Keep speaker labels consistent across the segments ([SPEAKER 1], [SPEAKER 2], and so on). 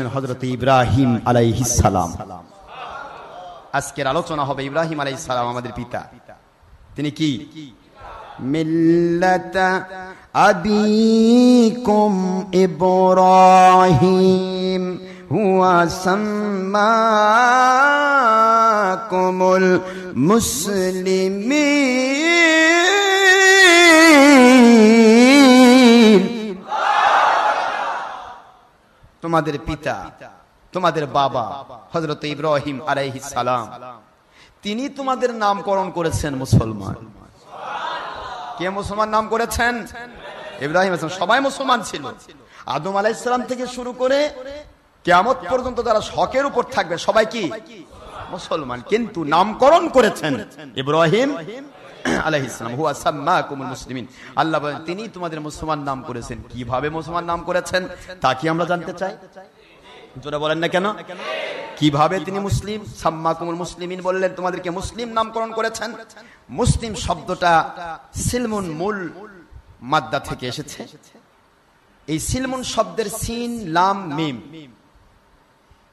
[SPEAKER 1] হচ্ছেন হযরত ইব্রাহিম আলাইহিস সালাম। আজকের আলোচনা হবে ইব্রাহিম আলাইহিস সালাম, আমাদের পিতা। তিনি কি? মিল্লাতা আবিকুম ইব্রাহিম হুয়া সাম্মাকুমুল মুসলিমিন। তোমাদের পিতা, তোমাদের বাবা হযরত ইব্রাহিম আলাইহিস সালাম, তিনি তোমাদের নামকরণ করেছেন মুসলমান। কে মুসলমান নাম করেছেন? ইব্রাহিম আলাইহিস সালাম। সবাই মুসলমান ছিল। আদম আলাইহিস সালাম থেকে শুরু করে কিয়ামত পর্যন্ত যারা হকের উপর থাকবে সবাই কি? মুসলমান। কিন্তু নামকরণ করেছেন ইব্রাহিম আলাইহিস সালাম। হুয়া সাম্মাকুমুল মুসলিমিন। আল্লাহ বলেন তিনি তোমাদের মুসলমান নাম করেছেন। কিভাবে মুসলমান নাম করেছেন তা কি আমরা জানতে চাই? জোরে বলেন না কেন? কিভাবে তিনি মুসলিম সাম্মাকুমুল মুসলিমিন বললেন, তোমাদেরকে মুসলিম নামকরণ করেছেন? মুসলিম শব্দটা সিলমুন মূল মাদ্দা থেকে এসেছে। এই সিলমুন শব্দের সিন লাম মিম,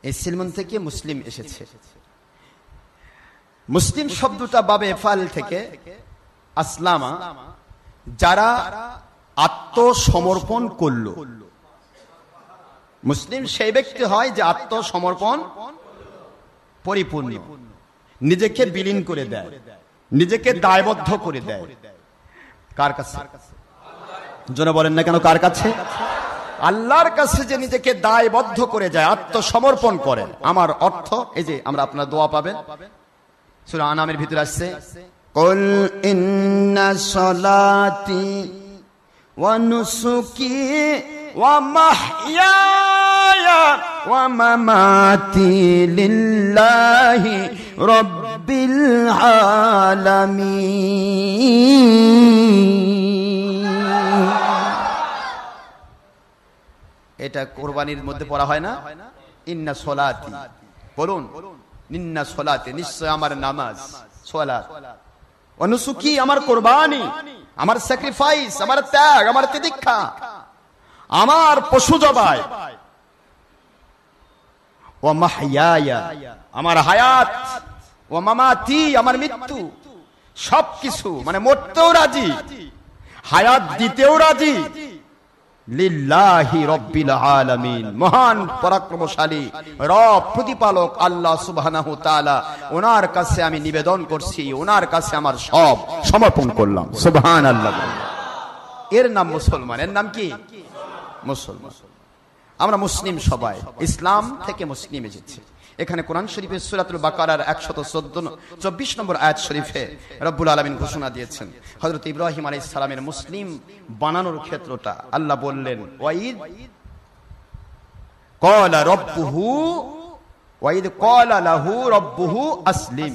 [SPEAKER 1] এই সিলমুন থেকে মুসলিম এসেছে। মুসলিম শব্দটা বাবে ফাল থেকে আসলামা, যারা আত্মসমর্পণ করলো। মুসলিম সেই ব্যক্তি হয় যে আত্মসমর্পণ পরিপূর্ণ, নিজেকে বিলীন করে দেয়, নিজেকে দায়বদ্ধ করে দেয়। কার কাছে? জোরে বলেন না কেন? কার কাছে? আল্লাহর কাছে যে নিজেকে দায়বদ্ধ করে যায়, আত্মসমর্পণ করে। আমার অর্থ এই যে আমরা আপনার দোয়া পাবেন সূরা আনামের ভিতরে আসছে, কুল ইন্না সলাতি ওয়া নুসুকি ওয়া মাহইয়ায়া ওয়া মামাতি লিল্লাহি রাব্বিল আলামিন। এটা কুরবানির মধ্যে পড়া হয় না? ইন্না সলাতি, বলুন ইন্না সলাতি, নিশ্চয় আমার নামাজ, সালাত, ওয়া নুসুকি আমার কুরবানি, আমার স্যাক্রিফাইস, আমার ত্যাগ, আমার তিতিক্ষা, আমার পশু জবাই, ওয়া মাহইয়ায়া আমার হায়াত, ওয়া মামাতি আমার মৃত্যু, সবকিছু মানে মরতেও রাজি, হায়াত দিতেও রাজি, লিল্লাহি রাব্বিল আলামিন, মহান পরাক্রমশালী রব প্রতিপালক আল্লাহ সুবহানাহু ওয়া তাআলা, ওনার কাছে আমি নিবেদন করছি, ওনার কাছে আমার সব সমর্পণ করলাম। সুবহানাল্লাহ। এর নাম মুসলমান। এর নাম কি? মুসলমান। আমরা মুসলিম সবাই, ইসলাম থেকে মুসলিম এসেছি। এখানে কোরআন শরীফের সূরাতুল বাকারার 124 নম্বর আয়াত শরীফে রব্বুল আলামিন ঘোষণা দিয়েছেন হযরত ইব্রাহিম আলাইহিস সালামের মুসলিম বানানোর ক্ষেত্রটা। আল্লাহ বললেন, ওয়াইদ ক্বালা রাব্বুহু, ওয়াইদ ক্বালা লাহু রাব্বুহু আসলিম।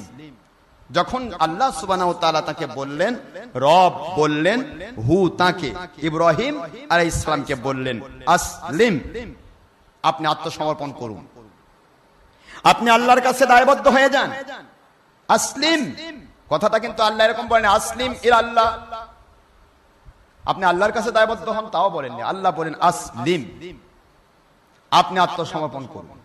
[SPEAKER 1] যখন আল্লাহ সুবহানাহু ওয়া তাআলা তাকে বললেন, রব বললেন, হু তাকে ইব্রাহিম আলাইহিস সালামকে বললেন, আসলিম, আপনি আত্মসমর্পণ করুন, আপনি আল্লাহর কাছে দায়বদ্ধ হয়ে যান। আসলিম কথাটা কিন্তু আল্লাহ এরকম বলেন, আসলিম ইলাল্লাহ, আপনি আল্লাহর কাছে দায়বদ্ধ হন, তাও বলেননি। আল্লাহ বলেন আসলিম, আপনি আত্মসমর্পণ করুন।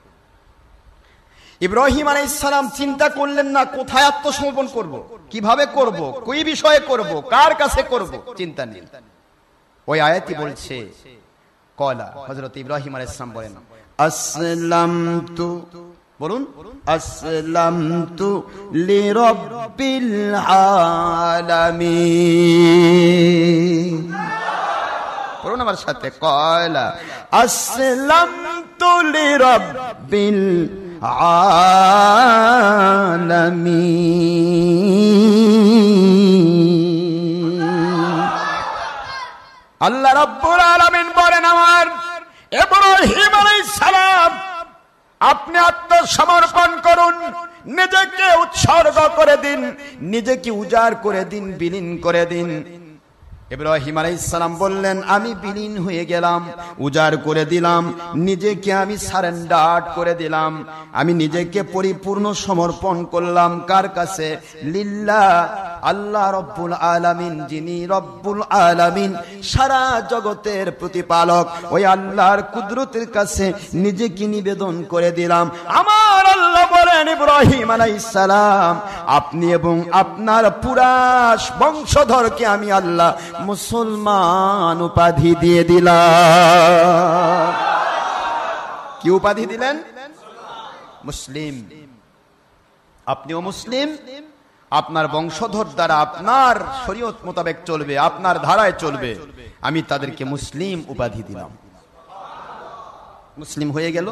[SPEAKER 1] ইব্রাহিম আলাইহিস সালাম চিন্তা করলেন না কোথায় আত্মসমর্পণ করব, কিভাবে করব, কোন বিষয়ে করব, কার কাছে করব, চিন্তা নেই। ওই আয়াতই বলছে, কলা হযরত ইব্রাহিম আলাইহিস সালাম বলেন, আসলামতু, বলুন আসলামতু লিরাব্বিল আলামিন। বলুন আমার সাথে, কলা আসলামতু লিরাব্বিল আলামিন। আল্লাহ রাব্বুল আলামিন বলেন, আমার ইব্রাহিম আলাইহিস সালাম আপনি আত্মসমর্পণ করুন, নিজেকে উৎসর্গ করে দিন, নিজেকে উজাড় করে দিন, বিলীন করে দিন। ইব্রাহিম আলাইহিস সালাম বললেন, আমি বিলীন হয়ে গেলাম, উজাড় করে দিলাম, নিজেকে আমি সারেন্ডার করে দিলাম, আমি নিজেকে পরিপূর্ণ সমর্পণ করলাম। কার কাছে? লিল্লাহ আল্লাহ রব্বুল আলামিন, যিনি রব্বুল আলামিন সারা জগতের প্রতিপালক, ওই আল্লাহর কুদরতের কাছে নিজেকে নিবেদন করে দিলাম। আমার আল্লাহ বলেন, ইব্রাহিম আলাইহিস সালাম, আপনি এবং আপনার পুরা বংশধরকে আমি আল্লাহ মুসলমান উপাধি দিয়ে দিলাম। কি উপাধি দিলেন? মুসলিম। আপনিও মুসলিম, আপনার বংশধর দ্বারা আপনার শরীয়ত মোতাবেক চলবে, আপনার ধারায় চলবে, আমি তাদেরকে মুসলিম উপাধি দিলাম। মুসলিম হয়ে গেল।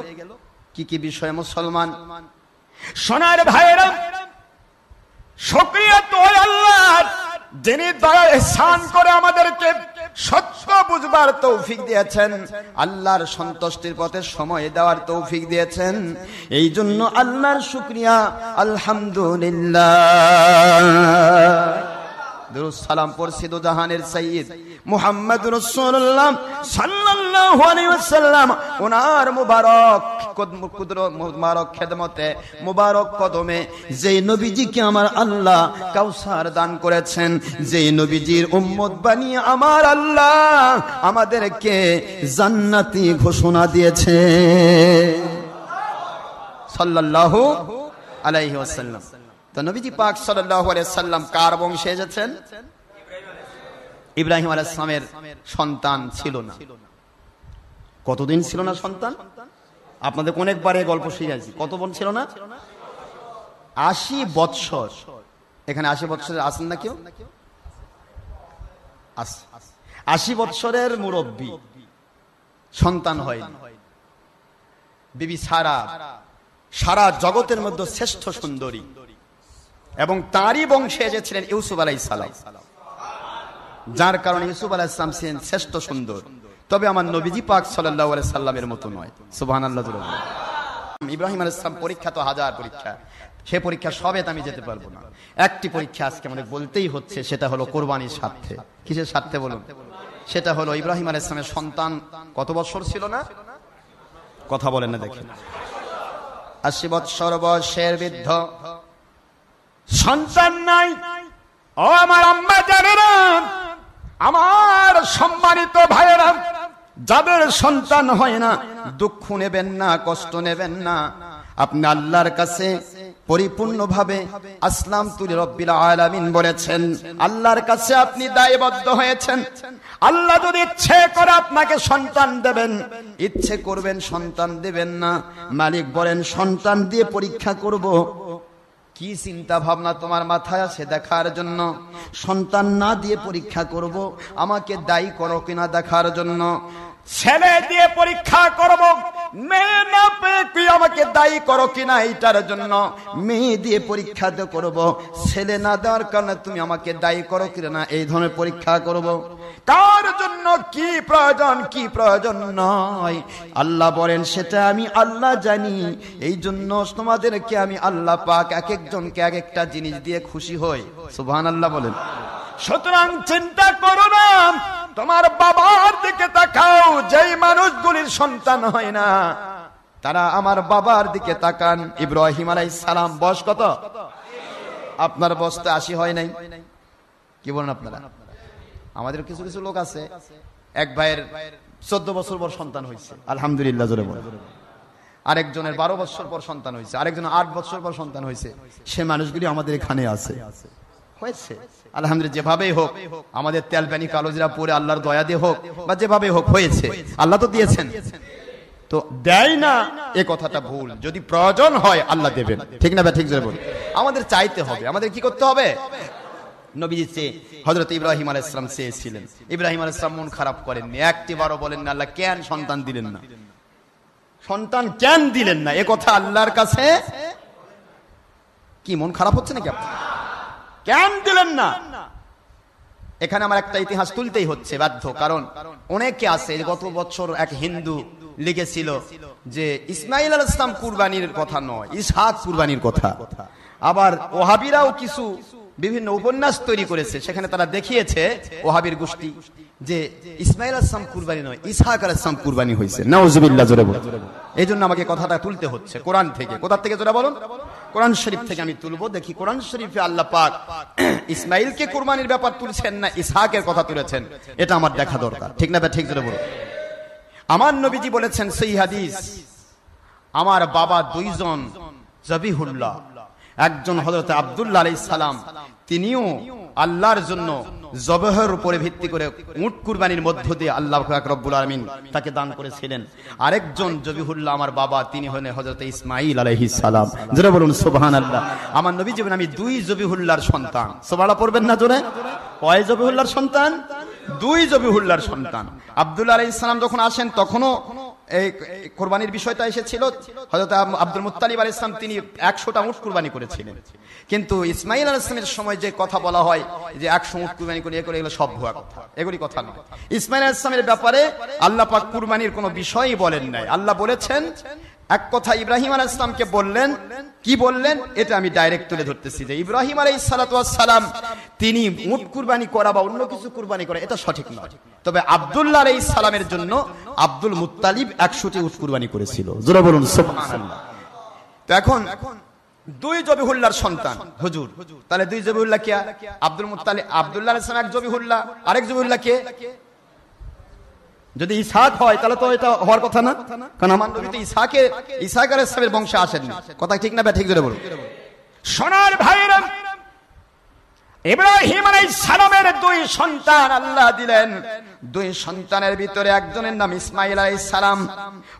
[SPEAKER 1] কি কি বিষয়ে মুসলমান? সোনার ভাইয়েরা, শুকরিয়া তো আল্লাহর, যিনি দয়া ihsan করে আমাদেরকে সত্য বুঝবার তৌফিক দিয়েছেন, আল্লাহর সন্তুষ্টির পথে সময় দেওয়ার তৌফিক দিয়েছেন। এই জন্য আল্লাহর শুকরিয়া, আলহামদুলিল্লাহ। দুরূদ সালাম পড়ছি দো জাহানের সাইয়্যিদ মুহাম্মদুর রাসূলুল্লাহ সাল্লাল্লাহু আলাইহি ওয়াসাল্লাম, ওনার মুবারক মুবারক খেদমতে, মুবারক কদমে, যেই নবীজিকে আমার আল্লাহ কাউসার দান করেছেন, যেই নবীজির উম্মত বানিয়ে আমার আল্লাহ আমাদেরকে জান্নাতি ঘোষণা দিয়েছে সাল্লাল্লাহু আলাইহি ওয়াসাল্লাম। তো নবীজি পাক সাল্লাল্লাহু আলাইহি ওয়াসাল্লাম কার বংশে এসেছেন? ইব্রাহিম আলাইহিস সালামের সন্তান ছিল না। কতদিন ছিল না সন্তান? আপনাদের অনেকবারে গল্প শিখেছি। কত বোন ছিল না? 80 বৎসর। এখানে 80 বৎসরের আছেন না কেউ? 80 বৎসরের মুরব্বী, সন্তান হয়নি। বিবি সারা জগতের মধ্যে শ্রেষ্ঠ সুন্দরী, এবং তারই বংশে এসেছিলেন ইউসুফ আলাইহিস সালাম, যার কারণে ইউসুফ আলাইহিস সালাম ছিলেন শ্রেষ্ঠ সুন্দর। তবে আমার নবীজি পাক সাল্লাল্লাহু আলাইহি সাল্লামের মতো নয়। সুবহানাল্লাহ। ইব্রাহিম আলাইহিস সালাম পরীক্ষা তো হাজার পরীক্ষা, সে পরীক্ষা সবে আমি যেতে পারবো না। একটি পরীক্ষা আজকে আমাদের বলতেই হচ্ছে, সেটা হলো কোরবানির স্বার্থে। কিসের স্বার্থে বলুন? সেটা হলো ইব্রাহিম আলাইহিস সালামের সন্তান কত বছর ছিল না? কথা বলেন না দেখেন। 80 বৎসর বয়সের বৃদ্ধ, সন্তান নাই। ও আমার আম্মা জানেরা, আমার সম্মানিত ভাইয়েরা, যাদের সন্তান হয় না, দুঃখ নেবেন না, কষ্ট নেবেন না। আপনি আল্লাহর কাছে পরিপূর্ণভাবে আসলামতু লিরাব্বিল আলামিন বলেছেন, আল্লাহর কাছে আপনি দায়বদ্ধ হয়েছেন। আল্লাহ যদি ইচ্ছে করে আপনাকে সন্তান দেবেন, ইচ্ছে করবেন সন্তান দেবেন না। মালিক বলেন, সন্তান দিয়ে পরীক্ষা করব। কি চিন্তা ভাবনা তোমার মাথায় আছে দেখার জন্য। সন্তান না দিয়ে পরীক্ষা করব, আমাকে দায়ী করো কিনা দেখার জন্য। ছেলে দিয়ে পরীক্ষা করব, মেয়ে না পেয়ে তুই আমাকে দায়ী করো কিনা এইটার জন্য। মেয়ে দিয়ে পরীক্ষা করব, ছেলে না দেওয়ার কারণে তুমি আমাকে দায়ী করো কিনা, এই ধরনের পরীক্ষা করব। কার জন্য কি প্রয়োজন, কি প্রয়োজন নয়, আল্লাহ বলেন সেটা আমি আল্লাহ জানি। এই জন্য তোমাদেরকে আমি আল্লাহ পাক এক একজনকে এক একটা জিনিস দিয়ে খুশি হই। সুবহানাল্লাহ বলেন। সুতরাং চিন্তা করো না, তোমার বাবার দিকে তাকাও। যেই মানুষগুলির সন্তান হয় না, তারা আমার বাবার দিকে তাকান। ইব্রাহিম আলাইহিস সালাম বয়স কত? আপনার বয়স তো 80 হয় নাই। কি বলেন আপনারা? আমাদের কিছু কিছু লোক আছে, এক ভাইয়ের 14 বছর পর সন্তান হয়েছে, আলহামদুলিল্লাহ জোরে বলেন। আরেকজনের 12 বছর পর সন্তান হয়েছে, আরেকজনের 8 বছর পর সন্তান হয়েছে। সে মানুষগুলি আমাদের এখানে আছে, হয়েছে আলহামদুলিল্লাহ। যেভাবেই হোক, আমাদের তেল পানি কালোজিরা পরে আল্লাহর দয়া দিয়ে হোক, বা যেভাবে হোক হয়েছে, আল্লাহ তো দিয়েছেন। তো দেয় না এ কথাটা ভুল। যদি প্রয়োজন হয় আল্লাহ দেবেন, ঠিক না? ঠিক জোরে বলুন। আমাদের চাইতে হবে। আমাদের কি করতে হবে? নবীজি হযরত ইব্রাহিম আলাইহিস সালাম চেয়েছিলেন। ইব্রাহিম আলাইহিস সালাম মন খারাপ করেননি, একটিবারও বলেন না আল্লাহ কেন সন্তান দিলেন না, সন্তান কেন দিলেন না। এ কথা আল্লাহর কাছে কি মন খারাপ হচ্ছে নাকি আপনার? কেন দিলেন না? এখানে আমার একটা ইতিহাস তুলতেই হচ্ছে বাধ্য, কারণ অনেকে আছে। গত বছর এক হিন্দু লিখেছিল যে ইসমাইল আলাইহিস সালাম কুরবানির কথা নয়, ইসহাক কুরবানির কথা। আবার ওহাবিরাও কিছু বিভিন্ন উপন্যাস তৈরি করেছে, সেখানে তারা দেখিয়েছে ওহাবির গোষ্ঠী যে ইসমাইল আলাইহিস সালাম কুরবানি নয়, ইসহাক আলাইহিস সালাম কুরবানি হয়েছে। নাউজুবিল্লাহ জোরে বলুন। এই জন্য আমাকে কথাটা তুলতে হচ্ছে কোরআন থেকে। কোথা থেকে জোরে বলুন? কোরআন শরীফ থেকে আমি তুলবো, দেখি কোরআন শরীফে আল্লাহ পাক ইসমাইলকে কুরবানির ব্যাপার তুলছেন না ইসহাকের কথা তুলেছেন, এটা আমার দেখা দরকার। ঠিক না? ঠিক জোরে বলো। আমার নবীজি বলেছেন সহিহ হাদিস, আমার বাবা দুইজন জবিহুল্লাহ, একজন হযরত আব্দুল্লাহ আলাইহিস সালাম, তিনিও আল্লাহর জন্য জবহের উপরে ভিত্তি করে উট কুরবানির মধ্য দিয়ে আল্লাহ পাক রব্বুল আলামিন তাকে দান করেছিলেন। আরেকজন জবিহুল্লাহ আমার বাবা, তিনি হলেন হযরত ইসমাঈল আলাইহিস সালাম। জোরে বলুন সুবহানাল্লাহ। আমার নবী জীবনে আমি দুই জবিহুল্লাহর সন্তান। সুবহানাল্লাহ পড়বেন না জোরে? কয় জবিহুল্লাহর সন্তান? দুই জবিহুল্লাহর সন্তান। আব্দুল্লাহ আলাইহিস সালাম যখন আসেন তখনও এই কুরবানির বিষয়টা এসেছিল। হযরত আব্দুল মুত্তালিব আলাইহিস সালাম তিনি 100টা উট কুরবানি করেছিলেন, কিন্তু ইসমাঈল আলাইহিস সালামের সময় যে কথা বলা হয় যে 100 উট কুরবানি করে এগুলো সব ভুয়া কথা, এগুলি কথা নয়। ইসমাঈল আলাইহিস সালামের ব্যাপারে আল্লাহ পাক কুরবানির কোনো বিষয়ই বলেন নাই। আল্লাহ বলেছেন এক কথা ইব্রাহিম আলাইহিস সালামকে বললেন, কি বললেন এটা আমি ডাইরেক্ট তুলে ধরতেছি, যে ইব্রাহিম আলাইহিস সালাতু ওয়াস সালাম তিনি উট কুরবানি করা বা অন্য কিছু কুরবানি করা এটা সঠিক নয়। তবে আব্দুল্লাহ আলাইহিস সালামের জন্য আব্দুল মুত্তালিব 100টি উট কুরবানি করেছিল। জোরে বলুন সুবহানাল্লাহ। তো এখন দুই জবিহুল্লাহর সন্তান হুজুর, তাহলে দুই জবিহুল্লাহ কে? আব্দুল মুত্তালিব, আব্দুল্লাহ আলাইহিস সালাম এক জবিহুল্লাহ, আরেক জবিহুল্লাহ কে? যদি ইসহাক হয় তাহলে তো এটা হওয়ার কথা না, কারণ আমার নবী তো ইসহাক আলাইহিস সালামের বংশে আসেননি। কথা ঠিক না? ঠিক জোরে বলুন। সোনার ভাইরা, ইব্রাহিম আলাইহিস সালামের দুই সন্তান আল্লাহ দিলেন। দুই সন্তানের ভিতরে একজনের নাম ইসমাঈল আলাইহিস সালাম।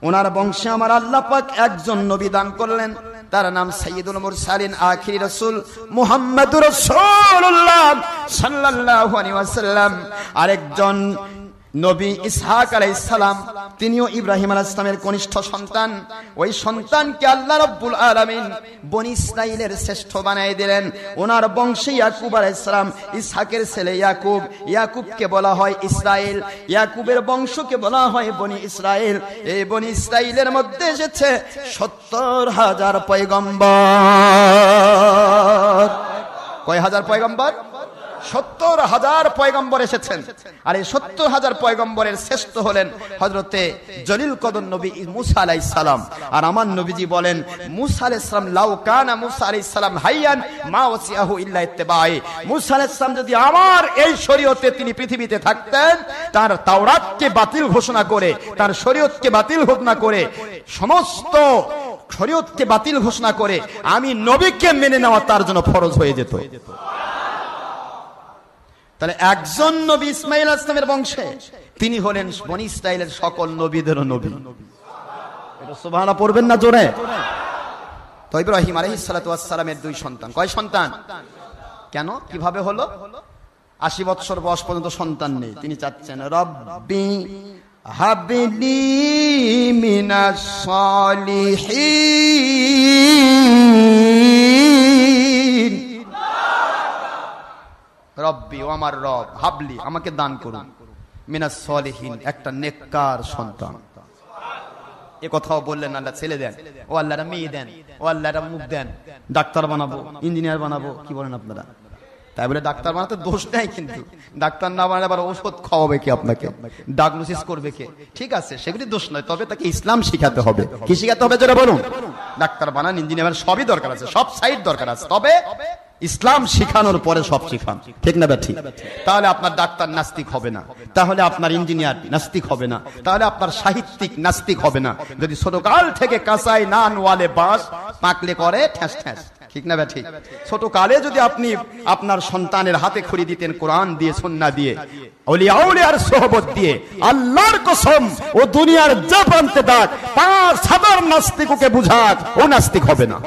[SPEAKER 1] ওনার বংশে আমার আল্লাহ পাক একজন নবী দান করলেন, তার নাম সাইয়্যিদুল মুরসালিন আখিরি রাসূল মুহাম্মদুর রাসূলুল্লাহ সাল্লাল্লাহু আলাইহি ওয়াসাল্লাম। আরেকজন নবী ইসহাক আলাইহিস সালাম, তিনিও ইব্রাহিম আলাইহিস সালামের কনিষ্ঠ সন্তান। ওই সন্তানকে আল্লাহ রাব্বুল আলামিন বনি ইসরাইলের শ্রেষ্ঠ বানিয়ে দিলেন। ওনার বংশে ইয়াকুব আলাইহিস সালাম, ইসহাকের ছেলে ইয়াকুব, ইয়াকুবকে বলা হয় ইসরাইল, ইয়াকুবের বংশকে বলা হয় বনি ইসরাইল। এই বনি ইসরাইলের মধ্যে এসেছে 70,000 পয়গম্বর। কয় হাজার পয়গম্বর? 70,000 পয়গম্বর এসেছেন। আর এই 70,000 পয়গম্বরের শ্রেষ্ঠ হলেন হযরতে জলিল কদর নবী মুসা আলাইহিস সালাম। আর আমার নবীজি বলেন মুসা আলাইহিস সালাম লাউ কানা মুসা আলাইহিস সালাম হাইয়ান মা ওয়াসিয়াহু ইল্লা ইত্তিবাই। মুসা আলাইহিস সালাম যদি আমার এই শরীয়তে তিনি পৃথিবীতে থাকতেন, তার তাওরাতকে বাতিল ঘোষণা করে, তার শরীয়তকে বাতিল ঘোষণা করে, সমস্ত শরীয়তকে বাতিল ঘোষণা করে আমি নবীকে মেনে নেওয়া তার জন্য ফরজ হয়ে যেত। তাহলে একজন নবী ইসমাঈল আলাইহিস সালামের বংশে, তিনি হলেন বনি ইসরাইলের সকল নবীদেরও নবী। এটা সুবহানাল্লাহ পড়বেন না জোরে? তো ইব্রাহিম আলাইহিস সালাতু ওয়াস সালামের দুই সন্তান। কয় সন্তান? কেন, কিভাবে হলো? 80 বছর বয়স পর্যন্ত সন্তান নেই। তিনি চাচ্ছেন রব্বি হাবলি মিনাস সালিহিন। রব্বি, ও আমার রব, হাবলি আমাকে দান করুন, মিনাস সালিহিন একটা নেককার সন্তান। এ কথাও বললেন আল্লাহ ছেলে দেন, ও আল্লাহ মেয়ে দেন, ও আল্লাহ মুখ দেন, ডাক্তার বানাবো, ইঞ্জিনিয়ার বানাবো, কি বলেন আপনারা? তাই বলে ডাক্তার বানাতে দোষ নেই, কিন্তু ডাক্তার না বানালে আবার ওষুধ খাওয়াবে কে আপনাকে, ডায়াগনোসিস করবে কে? ঠিক আছে, সেগুলি দোষ নয়, তবে তাকে ইসলাম শিখাতে হবে। কি শিখাতে হবে যেটা বলুন? ডাক্তার বানান, ইঞ্জিনিয়ার, সবই দরকার আছে, সব সাইড দরকার আছে, তবে ইসলাম শিখানোর পরে সব শিখান। ঠিক না ঠিক? তাহলে আপনার ডাক্তার নাস্তিক হবে না, তাহলে আপনার ইঞ্জিনিয়ার নাস্তিক হবে না, তাহলে আপনার সাহিত্যিক নাস্তিক হবে না। যদি ছোটকাল থেকে কাঁচাই নান ওয়ালে বাঁশ পাকলে করে ঠ্যাস ঠ্যাস। ঠিক না ঠিক? ছোট কালে যদি আপনি আপনার সন্তানের হাতে খড়ি দিতেন কোরআন দিয়ে, সুন্নাহ দিয়ে, ওলিয়া আউলিয়ার সোহবত দিয়ে, আল্লাহর কসম ও দুনিয়ার যে প্রান্তে থাক 5,000 নাস্তিককে বুঝাক, ও নাস্তিক হবে না।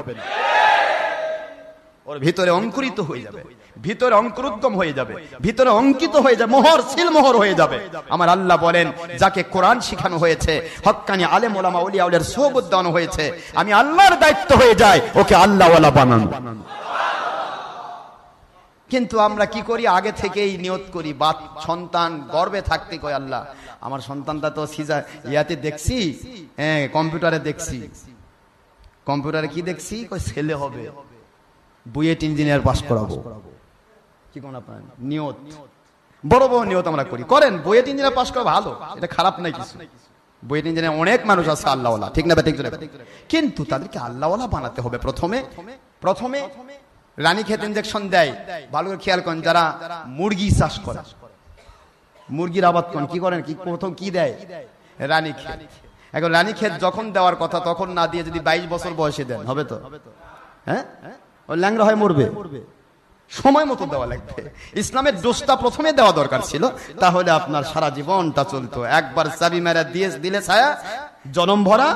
[SPEAKER 1] ওর ভিতরে অঙ্কুরিত হয়ে যাবে, ভিতরে অঙ্কুরোদ্গম হয়ে যাবে, ভিতরে অঙ্কিত হয়ে যাবে, মোহর সিলমোহর হয়ে যাবে। আমার আল্লাহ বলেন যাকে কোরআন শিখানো হয়েছে, হক্কানি আলেম ওলামা ওলিয়া আউলিয়ার সোহবত দেওয়ানো হয়েছে, আমি আল্লাহর দায়িত্ব হয়ে যায় ওকে আল্লাহওয়ালা বানানো। কিন্তু আমরা কি করি? আগে থেকেই নিয়ত করি, বা সন্তান গর্ভে থাকতে কই আল্লাহ আমার সন্তানটা তো ইয়াতে দেখছি, হ্যাঁ কম্পিউটারে দেখছি, কম্পিউটারে কি দেখছি, কই ছেলে হবে, বুয়েট ইঞ্জিনিয়ার পাস করাবো। কি কোন আপনার নিয়ত, বড় বড় নিয়ত আমরা করি, করেন, বুয়েট ইঞ্জিনিয়ার পাস করা ভালো, এটা খারাপ নাই কিছু, বুয়েট ইঞ্জিনিয়ার অনেক মানুষ আছে আল্লাহওয়ালা, ঠিক না? ঠিক, কিন্তু তাদেরকে আল্লাহওয়ালা বানাতে হবে। প্রথমে রানীক্ষেত ইনজেকশন দেয়। ভালো করে খেয়াল করেন, যারা মুরগি চাষ করে, মুরগির আবাদ করেন, কি করেন, কি প্রথম কি দেয়? রানীক্ষেত। এখন রানীক্ষেত যখন দেওয়ার কথা তখন না দিয়ে যদি 22 বছর বয়সে দেন, হবে তো? হ্যাঁ, ও ল্যাংড়া হয়ে মরবে। সময় মতো দেওয়া লাগবে। ইসলামের ডোজটা প্রথমে দেওয়া দরকার ছিল, তাহলে আপনার সারা জীবনটা চলতো। একবার চাবি মেরা দিলে ছায়া জনম ভরা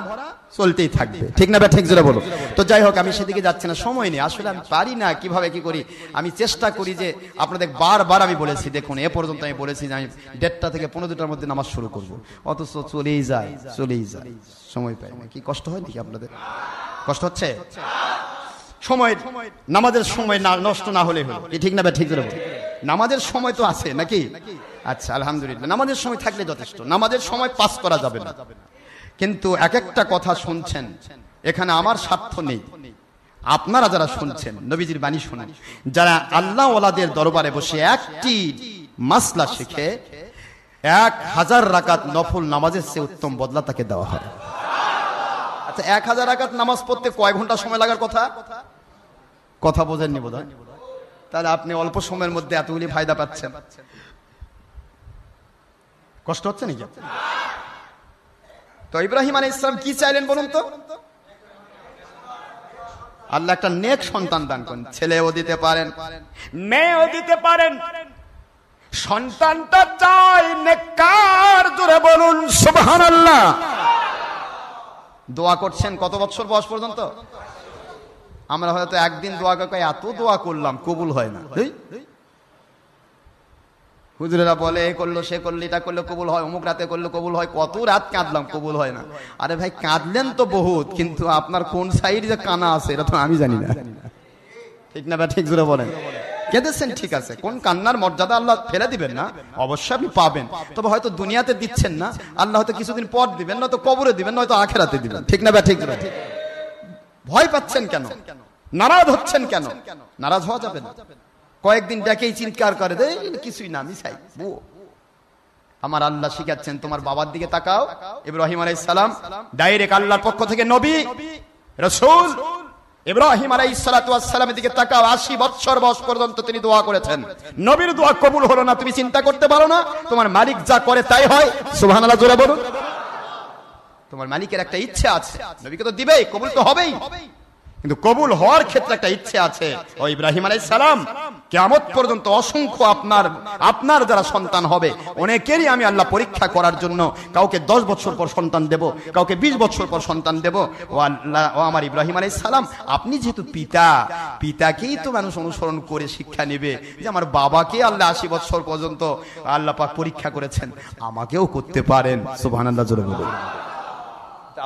[SPEAKER 1] চলতেই থাকবে, ঠিক না? ঠিক জোরে বলো। তো যাই হোক, আমি সেদিকে যাচ্ছি না, সময় নেই আসলে, আমি পারি না। কিভাবে কি করি, আমি চেষ্টা করি যে আপনাদের বারবার আমি বলেছি, দেখুন এ পর্যন্ত আমি বলেছি যে আমি 1:30 থেকে 15-2টার মধ্যে নামাজ শুরু করব, অথচ চলেই যায়, সময় পাই না। কি কষ্ট হয় নাকি আপনাদের? কষ্ট হচ্ছে? সময়, নামাজের সময় না নষ্ট না হলে হলো, ঠিক না? ঠিক জোরে বলো। নামাজের সময় তো আছে নাকি? আচ্ছা, আলহামদুলিল্লাহ, নামাজের সময় থাকলে যথেষ্ট। নামাজের সময় পাস করা যাবে না, কিন্তু এক একটা কথা শুনছেন, এখানে আমার স্বার্থ নেই। আপনারা যারা শুনছেন, নবীজির বাণী শুনেন, যারা আল্লাহ ওয়ালাদের দরবারে বসে একটি মাসলা শিখে 1000 রাকাত নফল নামাজের চেয়ে উত্তম বদলা তাকে দেওয়া হয়। আচ্ছা, 1000 রাকাত নামাজ পড়তে কয় ঘন্টা সময় লাগার কথা বোঝেননি বোধহয়? তাহলে আপনি অল্প সময়ের মধ্যে এতগুলি ফায়দা পাচ্ছেন, কষ্ট হচ্ছে নাকি? তো ইব্রাহিম আলাইহিস সালাম কি চাইলেন বলুন তো? আল্লাহ একটা নেক সন্তান দান করেন। ছেলেও দিতে পারেন, মেয়েও দিতে পারেন, সন্তানটা চাই নেককার। জোরে বলুন সুবহানাল্লাহ। দোয়া করছেন কত বছর বয়স পর্যন্ত? আমরা হয়তো একদিন দোয়া করে এত দোয়া করলাম, কবুল হয় না। হুজুরেরা বলে এ করলো, সে করলো, এটা করলো কবুল হয়, অমুক রাতে করলো কবুল হয়, কত রাত কাঁদলাম কবুল হয় না। আরে ভাই, কাঁদলেন তো বহুত, কিন্তু আপনার কোন সাইড যে কানা আছে এটা তো আমি জানি না, ঠিক না? ঠিক জোরে বলেন। কেঁদেছেন, ঠিক আছে, কোন কান্নার মর্যাদা আল্লাহ ফেলে দিবেন না, অবশ্যই আপনি পাবেন। তবে হয়তো দুনিয়াতে দিচ্ছেন না, আল্লাহ হয়তো কিছুদিন পর দিবেন, নয়তো কবরে দিবেন, নয়তো আখেরাতে দিবেন, ঠিক না? ঠিক জোরে। ভয় পাচ্ছেন কেন? নারাজ হচ্ছেন কেন? নারাজ হওয়া যাবে না। কয়েকদিন ডেকেই চিৎকার করে দেয়, কিছুই না, মিছাই। আমার আল্লাহ শিখাচ্ছেন, তোমার বাবার দিকে তাকাও। ইব্রাহিম আলাইহিস সালাম ডাইরেক্ট আল্লাহর পক্ষ থেকে নবী রাসূল ইব্রাহিম আলাইহিস সালাতু ওয়াস সালামের দিকে তাকাও। 80 বছর বয়স পর্যন্ত তিনি দোয়া করেছেন, নবীর দোয়া কবুল হলো না। তুমি চিন্তা করতে পারো না? তোমার মালিক যা করে তাই হয়। সুবহানাল্লাহ, জোরে বলুন। তোমার মালিকের একটা ইচ্ছা আছে, নবীকে তো দিবেই, কবুল তো হবেই, কিন্তু কবুল হওয়ার ক্ষেত্রে একটা ইচ্ছে আছে। ও ইব্রাহিম আলাইহিস সালাম, কিয়ামত পর্যন্ত অসংখ্য আপনার যারা সন্তান হবে, অনেকেরই আমি আল্লাহ পরীক্ষা করার জন্য কাউকে 10 বছর পর সন্তান দেব, কাউকে 20 বছর পর সন্তান দেব। ও আল্লাহ, ও আমার ইব্রাহিম আলাইহিস সালাম, আপনি যেহেতু পিতাকেই তো মানুষ অনুসরণ করে শিক্ষা নেবে, যে আমার বাবাকে আল্লাহ 80 বছর পর্যন্ত আল্লাহ পাক পরীক্ষা করেছেন, আমাকেও করতে পারেন। সুবহানাল্লাহ, জোরে বলুন।